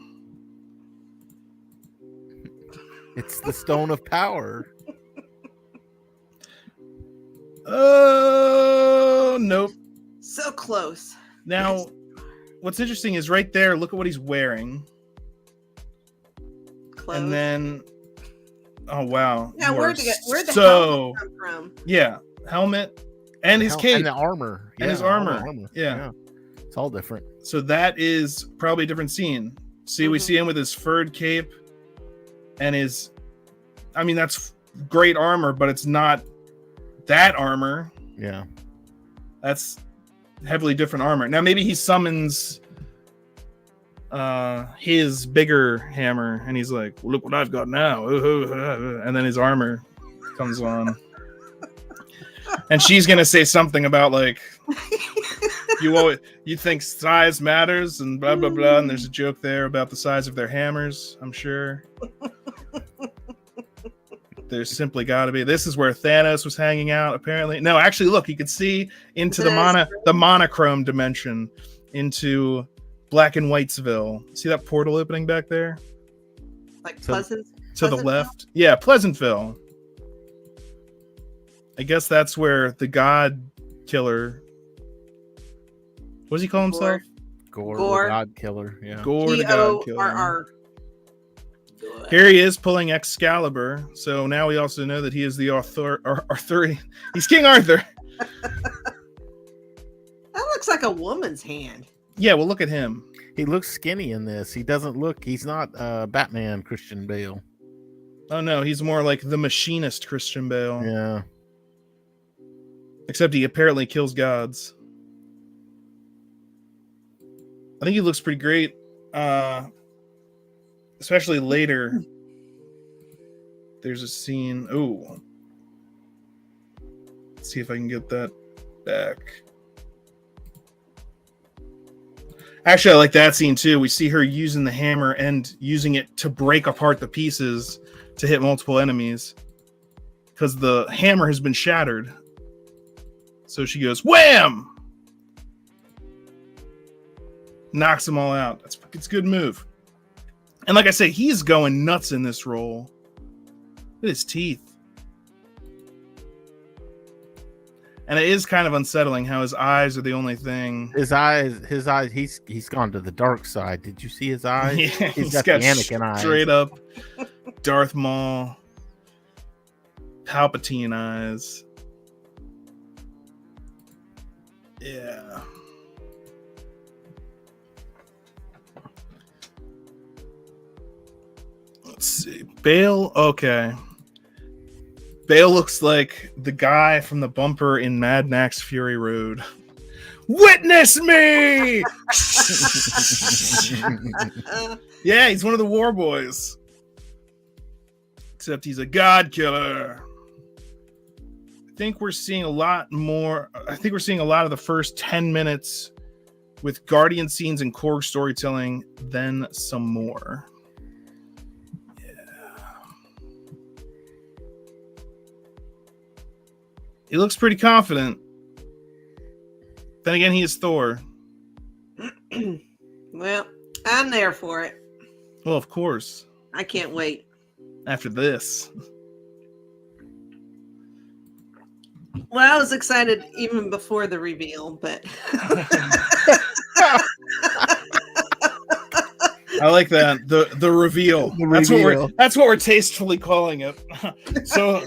It's the stone of power. Oh, nope. So close. Now, what's interesting is right there, look at what he's wearing. Clothes. And then, oh, wow. Yeah, where'd the helmet come from? Yeah, helmet and his cape. And the armor. And his armor. Yeah. It's all different. So that is probably a different scene. See, we see him with his furred cape and his, I mean, that's great armor, but it's not that armor. Yeah. That's heavily different armor. Now, maybe he summons his bigger hammer and he's like, look what I've got now. And then his armor comes on. And she's going to say something about like, you think size matters and blah, blah, blah. And there's a joke there about the size of their hammers, I'm sure. There's simply got to be. This is where Thanos was hanging out, apparently. No, actually, look, you can see into the monochrome dimension, into Black and Whitesville. See that portal opening back there? Like to the left. Yeah, Pleasantville. I guess that's where the God Killer. What does he call himself? Gore. The God Killer. Yeah. Gore the God Killer. Here he is pulling Excalibur. So now we also know that he is the Arthurian. He's King Arthur. That looks like a woman's hand. Yeah, well, look at him. He looks skinny in this. He doesn't look. He's not Batman Christian Bale. Oh no, he's more like the machinist Christian Bale. Yeah. Except he apparently kills gods. I think he looks pretty great. Especially later. There's a scene. Oh. Let's see if I can get that back. Actually, I like that scene too. We see her using the hammer and using it to break apart the pieces to hit multiple enemies. Because the hammer has been shattered. So she goes, wham! Knocks them all out. It's a good move. And like I say, he's going nuts in this role. Look at his teeth. And it is kind of unsettling how his eyes are the only thing. His eyes, he's gone to the dark side. Did you see his eyes? Yeah, he's got the Anakin eyes. Straight up Darth Maul, Palpatine eyes. Yeah. Let's see. Bale, okay. Bale looks like the guy from the bumper in Mad Max Fury Road. Witness me! Yeah, he's one of the war boys. Except he's a god killer. I think we're seeing a lot more. I think we're seeing a lot of the first 10 minutes with Guardian scenes and Korg storytelling, then some more. He looks pretty confident. Then again, he is Thor. Well, I'm there for it. Well, of course. I can't wait. After this. Well, I was excited even before the reveal, but... I like that. The reveal. That's what we're tastefully calling it. So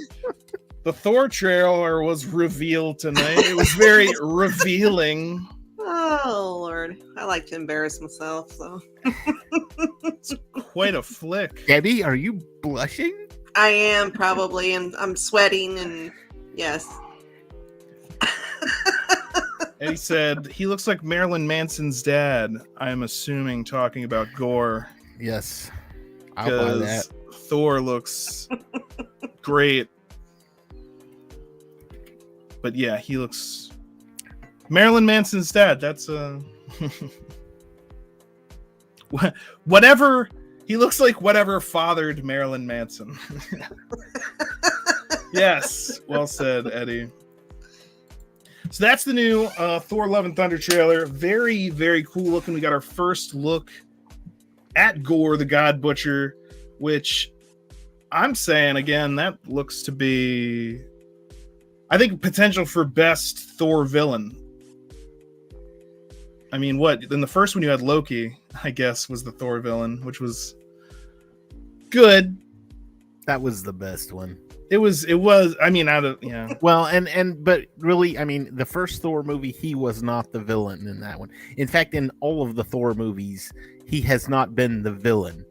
the Thor trailer was revealed tonight. It was very revealing. Oh Lord, I like to embarrass myself. So it's quite a flick. Debbie, are you blushing? I am probably, and I'm sweating, and yes. Eddie said he looks like Marilyn Manson's dad. I'm assuming talking about Gore. Yes, I'll buy that. Thor looks great, but yeah, he looks Marilyn Manson's dad. That's whatever. He looks like whatever fathered Marilyn Manson. Yes, well said, Eddie. So that's the new Thor: Love and Thunder trailer. Very, very cool looking. We got our first look at Gore, the God Butcher, which I'm saying, again, that looks to be, I think, potential for best Thor villain. I mean, what? In the first one you had Loki, I guess, was the Thor villain, which was good. That was the best one. It was. I mean, yeah. Well, but really, I mean, the first Thor movie, he was not the villain in that one. In fact, in all of the Thor movies, he has not been the villain.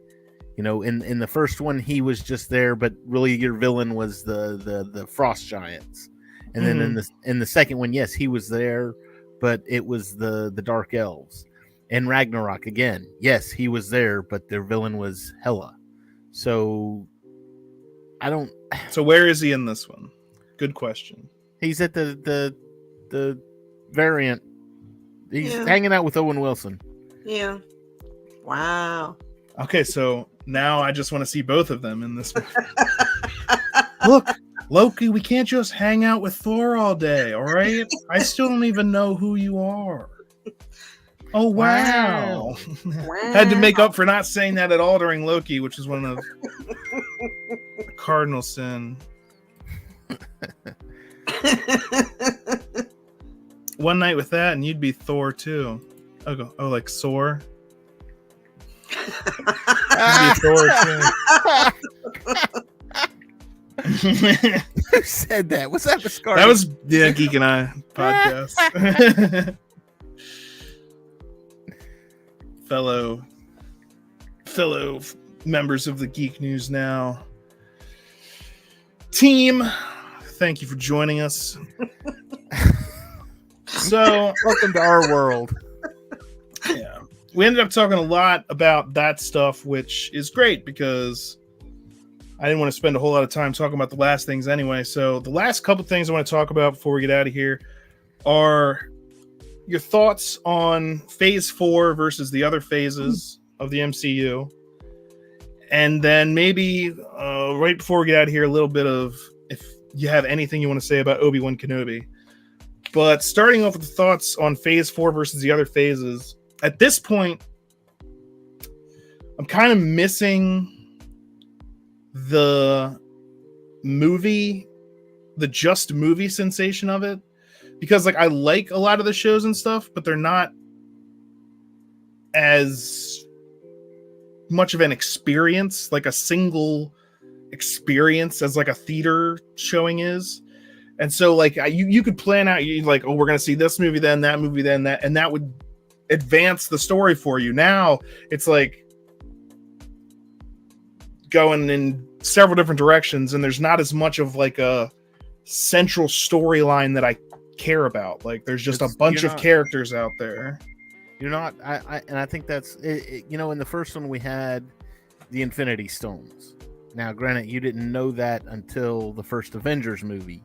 You know, in the first one, he was just there, but really, your villain was the frost giants. And then in the second one, yes, he was there, but it was the dark elves. In Ragnarok, again, yes, he was there, but their villain was Hela. So I don't. So where is he in this one? Good question. He's at the variant. He's hanging out with Owen Wilson. Yeah. Wow. Okay, so now I just want to see both of them in this one. Look, Loki, we can't just hang out with Thor all day, all right? I still don't even know who you are. Oh, wow. Had to make up for not saying that at all during Loki, which is one of the cardinal sin. One night with that, and you'd be Thor too. Oh, like Sore. You'd be Thor too. Who said that? Was that Mascari? That was Geek and I podcast. fellow members of the Geek News Now team, thank you for joining us. So welcome to our world. Yeah, we ended up talking a lot about that stuff, which is great because I didn't want to spend a whole lot of time talking about the last things anyway. So the last couple things I want to talk about before we get out of here are your thoughts on phase 4 versus the other phases of the MCU. And then maybe right before we get out of here, a little bit of if you have anything you want to say about Obi-Wan Kenobi. But starting off with the thoughts on phase 4 versus the other phases, at this point, I'm kind of missing the just movie sensation of it. Because like I like a lot of the shows and stuff, but they're not as much of an experience, like a single experience as like a theater showing is. And so like you could plan out, you like, oh, we're gonna see this movie, then that movie, then that, and that would advance the story for you. Now it's like going in several different directions, and there's not as much of like a central storyline that I care about. Like there's just a bunch of characters out there. You're not, I think that's it, you know, in the first one we had the Infinity Stones. Now, granted, you didn't know that until the first Avengers movie,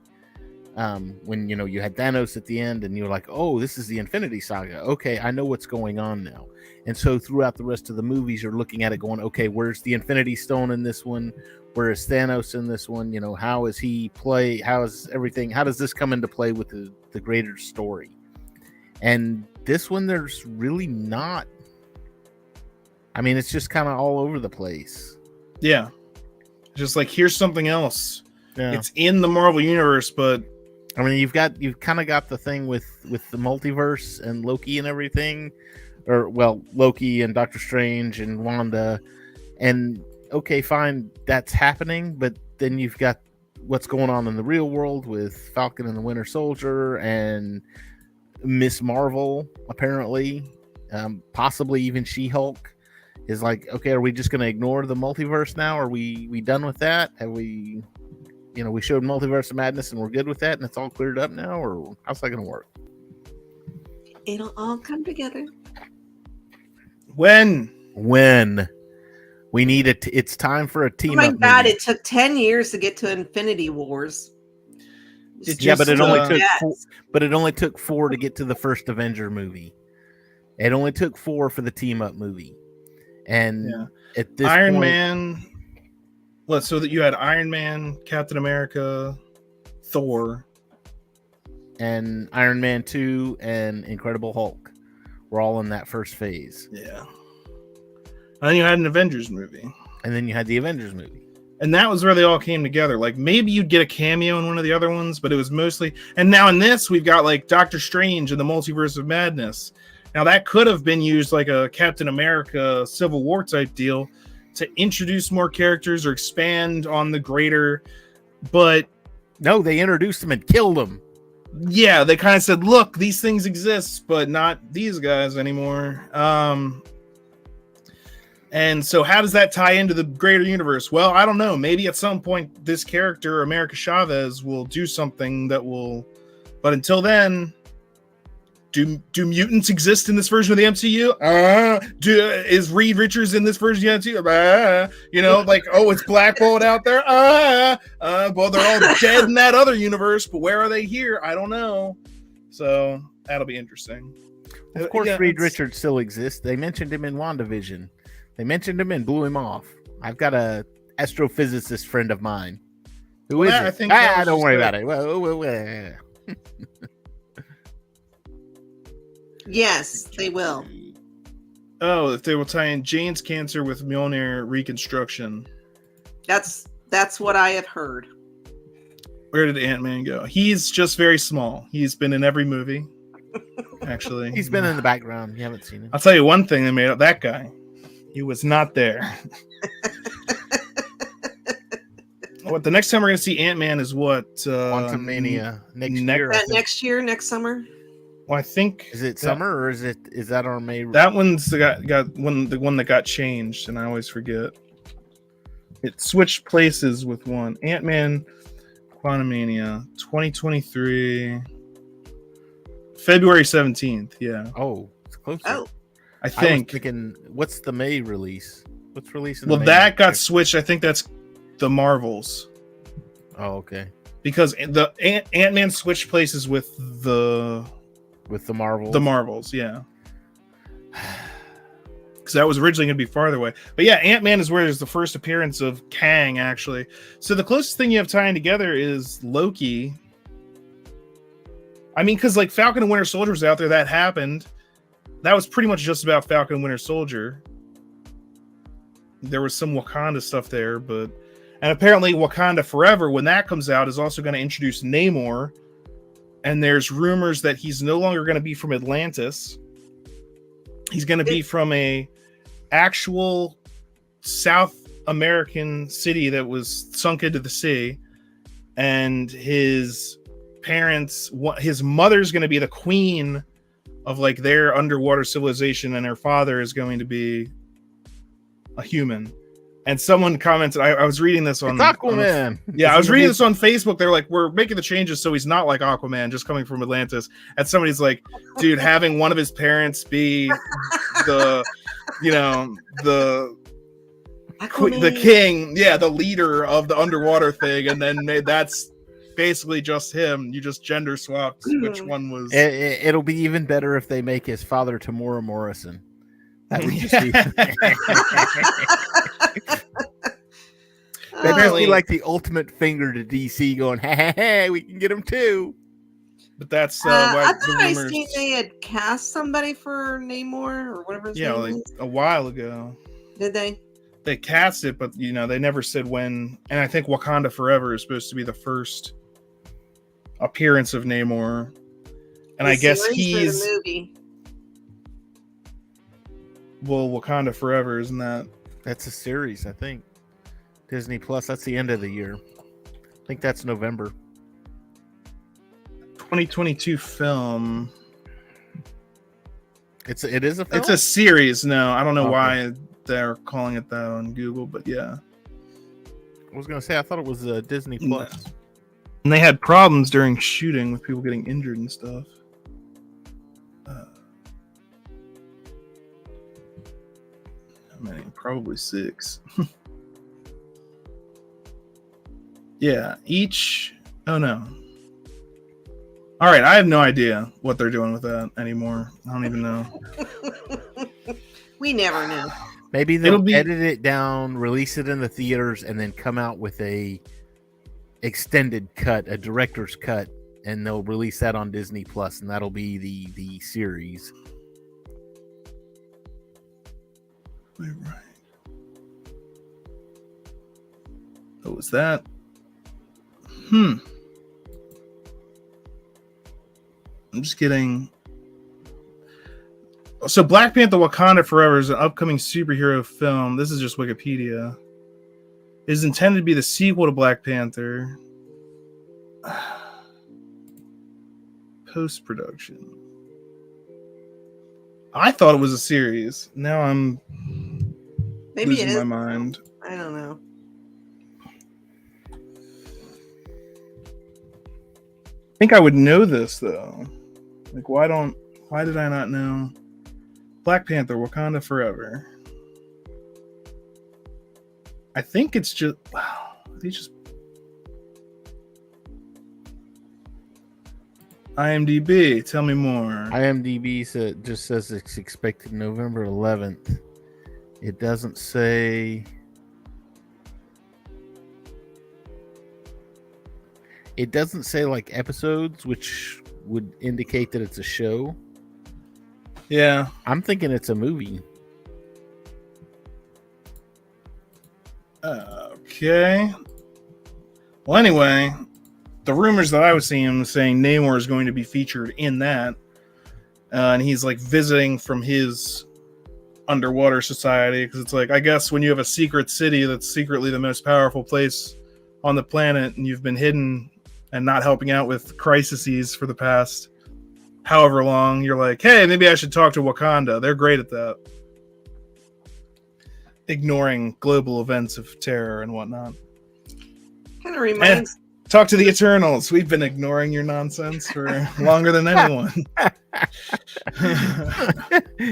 when you know you had Thanos at the end, and you're like, oh, this is the Infinity Saga. Okay, I know what's going on now. And so throughout the rest of the movies, you're looking at it going, okay, where's the Infinity Stone in this one? Where is Thanos in this one? You know, how is he play? How is everything? How does this come into play with the greater story? And this one, there's really not. I mean, it's just kind of all over the place. Yeah. Just like, here's something else. Yeah. It's in the Marvel Universe, but I mean, you've kind of got the thing with the multiverse and Loki and everything, or well, Loki and Doctor Strange and Wanda, and okay, fine, that's happening, but then you've got what's going on in the real world with Falcon and the Winter Soldier and Miss Marvel, apparently, possibly even She-Hulk. Is like, okay, are we just going to ignore the multiverse now? Are we done with that? Have we, we showed Multiverse of Madness and we're good with that and it's all cleared up now? Or how's that going to work? It'll all come together. When we need it. It's time for a team. Oh my up God! movie. It took 10 years to get to Infinity Wars. But it only took 4 to get to the first Avenger movie. It only took 4 for the team up movie. And at this Iron point, Man. Well, so that you had Iron Man, Captain America, Thor, and Iron Man 2 and Incredible Hulk were all in that first phase. Yeah. And then you had an Avengers movie. And then you had the Avengers movie. And that was where they all came together. Like, maybe you'd get a cameo in one of the other ones, but it was mostly... And now in this, we've got, like, Doctor Strange and the Multiverse of Madness. Now, that could have been used like a Captain America Civil War type deal to introduce more characters or expand on the greater... But... No, they introduced them and killed them. Yeah, they kind of said, look, these things exist, but not these guys anymore. And so how does that tie into the greater universe? Well, I don't know. Maybe at some point this character, America Chavez, will do something that will... But until then, do mutants exist in this version of the MCU? Is Reed Richards in this version of the MCU? Like, oh, it's blackballed out there. Well, they're all dead in that other universe, but where are they here? I don't know. So that'll be interesting. Of course, Reed Richards still exists. They mentioned him in WandaVision. They mentioned him and blew him off. I've got a astrophysicist friend of mine. Who is it? I think don't worry about it. Well. Yes, they will. Oh, if they will tie in Jane's cancer with Mjolnir reconstruction. That's what I have heard. Where did Ant-Man go? He's just very small. He's been in every movie. Actually, he's been in the background. You haven't seen him. I'll tell you one thing: they made up that guy. He was not there. What the next time we're going to see Ant-Man is what? Quantumania next year, next summer. Well, I think is it summer or is that our May? That one's the one that got changed, and I always forget. It switched places with one. Ant-Man, Quantumania, 2023, February 17th. Yeah. Oh, it's closer. Oh. I think. I was thinking, what's the May release? What's releasing? Well, that got switched. I think that's the Marvels. Oh, okay. Because the Ant-Man switched places with the Marvels. The Marvels, yeah. Because that was originally going to be farther away. But yeah, Ant-Man is where there's the first appearance of Kang, actually. So the closest thing you have tying together is Loki. I mean, because like Falcon and Winter Soldier was out there, that happened. That was pretty much just about Falcon and Winter Soldier. There was some Wakanda stuff there, and apparently Wakanda Forever, when that comes out, is also going to introduce Namor. And there's rumors that he's no longer going to be from Atlantis. He's going to be from a actual South American city that was sunk into the sea. And his mother's going to be the queen of like their underwater civilization, and her father is going to be a human. And someone commented, I was reading this on Aquaman. I was reading this on Facebook. They're like, we're making the changes so he's not like Aquaman, just coming from Atlantis. And somebody's like, dude, having one of his parents be the king, the leader of the underwater thing, and then that's basically just him. You just gender swapped which one was. It'll be even better if they make his father Tamora Morrison. That would just be. That'd just be like the ultimate finger to DC, going, "Hey, we can get him too." But that's I thought I seen they had cast somebody for Namor or whatever his name is. A while ago. Did they? They cast it, but they never said when. And I think Wakanda Forever is supposed to be the first appearance of Namor. And I guess he's the movie. Well, Wakanda Forever, isn't that? That's a series, I think. Disney Plus. That's the end of the year. I think that's November. 2022 film. It is a film? It's a series. No, I don't know why they're calling it that on Google, but yeah. I was gonna say I thought it was Disney Plus. No. And they had problems during shooting with people getting injured and stuff. How many? Probably 6. Yeah, each. Oh no. All right, I have no idea what they're doing with that anymore. I don't even know. We never know. Maybe they'll edit it down, release it in the theaters, and then come out with a extended cut, a director's cut, and they'll release that on Disney Plus, and that'll be the series. Right. Oh, was that? I'm just getting. So Black Panther Wakanda Forever is an upcoming superhero film. This is just Wikipedia. It is intended to be the sequel to Black Panther. Post-production. I thought it was a series. Now I'm Maybe losing it is. my mind. I don't know. I think I would know this though. Like, why did I not know? Black Panther, Wakanda Forever. I think it's just IMDb. Tell me more. IMDb just says it's expected November 11th. It doesn't say. It doesn't say like episodes, which would indicate that it's a show. Yeah. I'm thinking it's a movie. Okay. Well, anyway, the rumors that I was seeing was saying Namor is going to be featured in that. And he's like visiting from his underwater society. Because it's like, I guess when you have a secret city that's secretly the most powerful place on the planet and you've been hidden and not helping out with crises for the past however long, you're like, hey, maybe I should talk to Wakanda. They're great at that. Ignoring global events of terror and whatnot. Kind of reminds. Talk to the Eternals. We've been ignoring your nonsense for longer than anyone.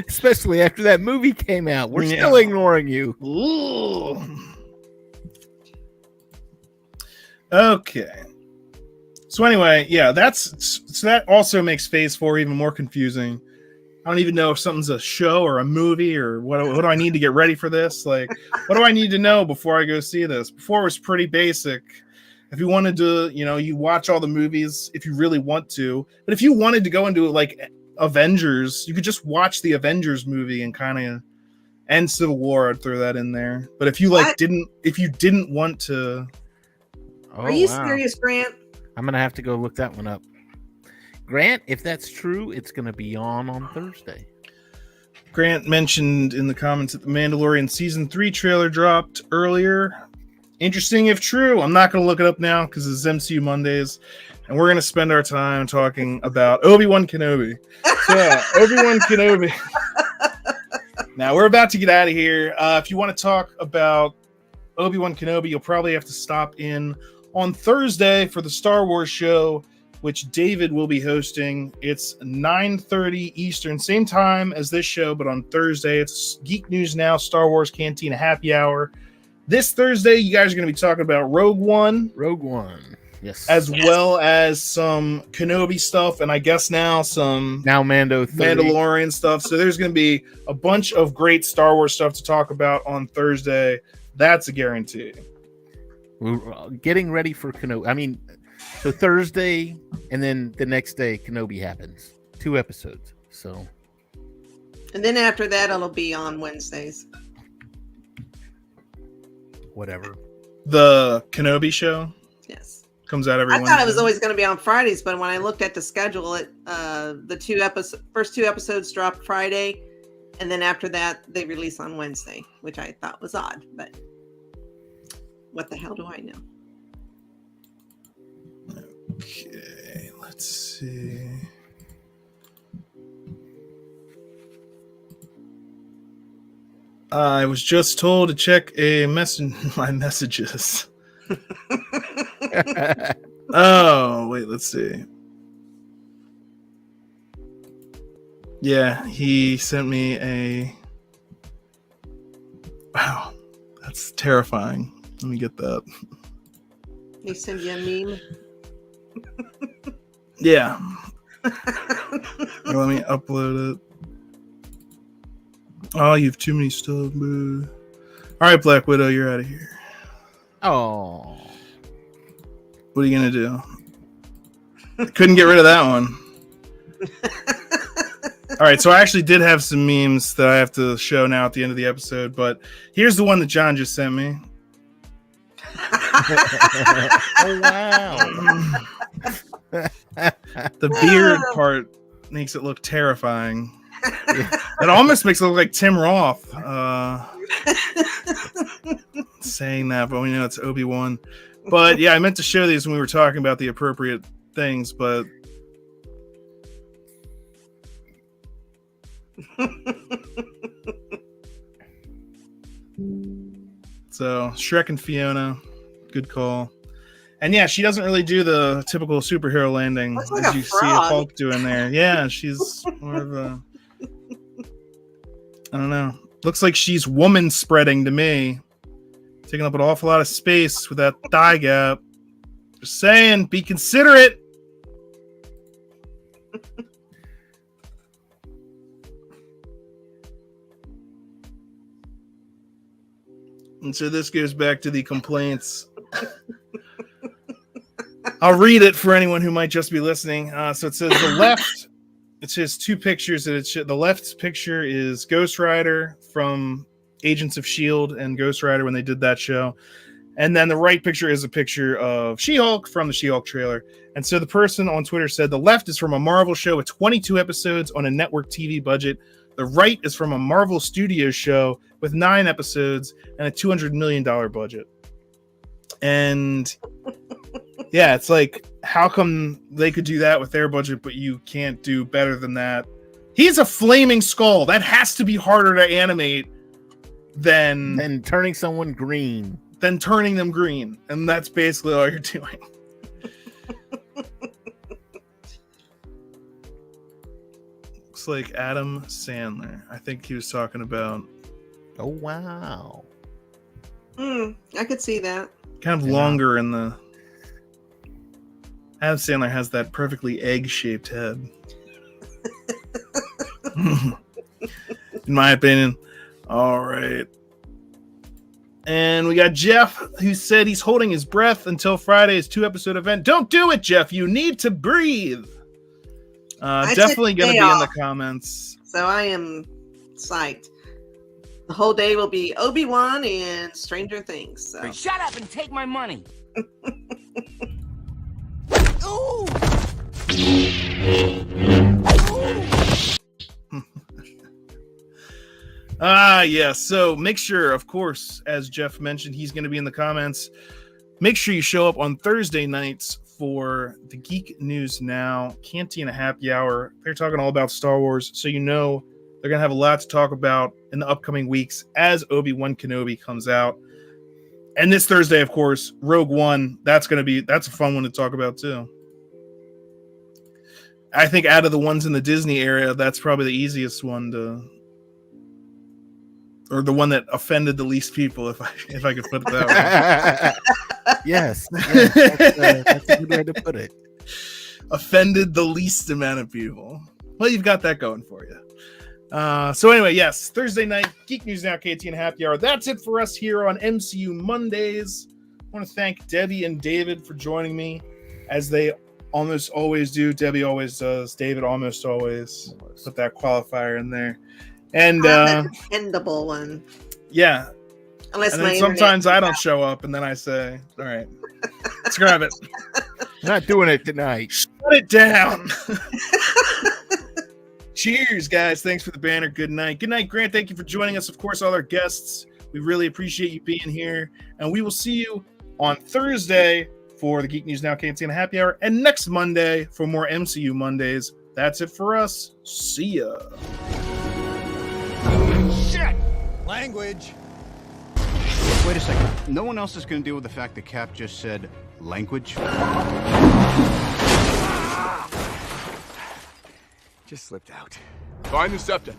Especially after that movie came out. We're still ignoring you. Ooh. Okay. So anyway, yeah, that also makes Phase 4 even more confusing. I don't even know if something's a show or a movie or what do I need to get ready for this? Like, what do I need to know before I go see this? Before it was pretty basic. If you wanted to, you watch all the movies if you really want to. But if you wanted to go into like Avengers, you could just watch the Avengers movie and kind of end Civil War. I'd throw that in there. But if you didn't want to. Are you serious, Grant? I'm going to have to go look that one up. Grant, if that's true, it's going to be on Thursday. Grant mentioned in the comments that the Mandalorian Season 3 trailer dropped earlier. Interesting if true. I'm not going to look it up now because it's MCU Mondays. And we're going to spend our time talking about Obi-Wan Kenobi. So, Obi-Wan Kenobi. Now, we're about to get out of here. If you want to talk about Obi-Wan Kenobi, you'll probably have to stop in on Thursday for the Star Wars show, which David will be hosting. It's 9:30 Eastern, same time as this show, but on Thursday. It's Geek News Now, Star Wars Cantina Happy Hour. This Thursday, you guys are going to be talking about Rogue One. Yes. As well as some Kenobi stuff, and I guess now some Mandalorian stuff. So there's going to be a bunch of great Star Wars stuff to talk about on Thursday. That's a guarantee. We're getting ready for Kenobi. I mean, so Thursday, and then the next day, Kenobi happens. 2 episodes. So, and then after that, it'll be on Wednesdays. Whatever. The Kenobi show. Yes. Comes out every I Wednesday. thought it was always going to be on Fridays, but when I looked at the schedule, the first 2 episodes dropped Friday, And then after that, they release on Wednesday, which I thought was odd, but what the hell do I know? Okay, let's see. I was just told to check my messages. Oh, wait, let's see. Yeah, he sent me a... Wow, that's terrifying. Let me get that. They send you a meme? Yeah. Let me upload it. Oh, you have too many stuff, boo. All right, Black Widow, you're out of here. Oh. What are you going to do? Couldn't get rid of that one. All right, so I actually did have some memes that I have to show now at the end of the episode, but here's the one that John just sent me. Oh, wow. The beard part makes it look terrifying. It almost makes it look like Tim Roth saying that, but we know it's Obi-Wan. But yeah, I meant to show these when we were talking about the appropriate things, but so Shrek and Fiona, good call. And yeah, she doesn't really do the typical superhero landing like as a you frog. see Hulk doing there. Yeah, she's more of a, I don't know. Looks like she's woman spreading to me. Taking up an awful lot of space with that thigh gap. Just saying, be considerate. And so this goes back to the complaints. I'll read it for anyone who might just be listening. So it says the left, it says two pictures. The left picture is Ghost Rider from Agents of S.H.I.E.L.D. and Ghost Rider when they did that show. And then the right picture is a picture of She-Hulk from the She-Hulk trailer. And so the person on Twitter said the left is from a Marvel show with 22 episodes on a network TV budget. The right is from a Marvel Studios show with 9 episodes and a $200 million budget. And yeah, it's like, how come they could do that with their budget, but you can't do better than that? He's a flaming skull. That has to be harder to animate than turning someone green. Than turning them green. And that's basically all you're doing. Looks like Adam Sandler. I think he was talking about. Oh, wow. I could see that. Kind of longer in the. Adam Sandler has that perfectly egg-shaped head. In my opinion. All right. And we got Jeff, who said he's holding his breath until Friday's 2-episode event. Don't do it, Jeff. You need to breathe. Definitely going to be in the comments. So I am psyched. The whole day will be Obi-Wan and Stranger Things. So. Shut up and take my money. Ooh. Yeah. So make sure, of course, as Jeff mentioned, he's going to be in the comments. Make sure you show up on Thursday nights for the Geek News Now Cantina Happy Hour. They're talking all about Star Wars, so you know they're going to have a lot to talk about in the upcoming weeks as Obi-Wan Kenobi comes out. And this Thursday, of course, Rogue One. That's a fun one to talk about too. I think out of the ones in the Disney area, that's probably the easiest one to, or the one that offended the least people, if I could put it that way. Yes, that's a good way to put it. Offended the least amount of people. Well, you've got that going for you. So anyway, yes, Thursday night, Geek News Now, KT and Happy Hour. That's it for us here on MCU Mondays. I want to thank Debbie and David for joining me, as they almost always do. Debbie always does. David almost always. Put that qualifier in there. And the dependable one. Yeah. Unless and then sometimes I don't show up, and then I say, all right, let's grab it. Not doing it tonight. Shut it down. Cheers, guys. Thanks for the banner. Good night. Good night, Grant. Thank you for joining us. Of course, all our guests. We really appreciate you being here. And we will see you on Thursday for the Geek News Now Cantina Happy Hour, and next Monday for more MCU Mondays. That's it for us. See ya. Shit! Language. Wait a second. No one else is going to deal with the fact that Cap just said language? Just slipped out. Find the scepter.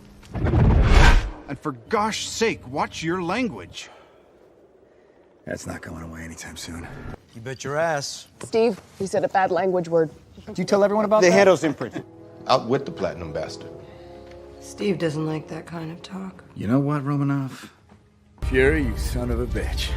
And for gosh sake, watch your language. That's not going away anytime soon. You bet your ass. Steve, he said a bad language word. Did you tell everyone about that? The handle's imprinted. Out with the platinum bastard. Steve doesn't like that kind of talk. You know what, Romanoff? Fury, you son of a bitch.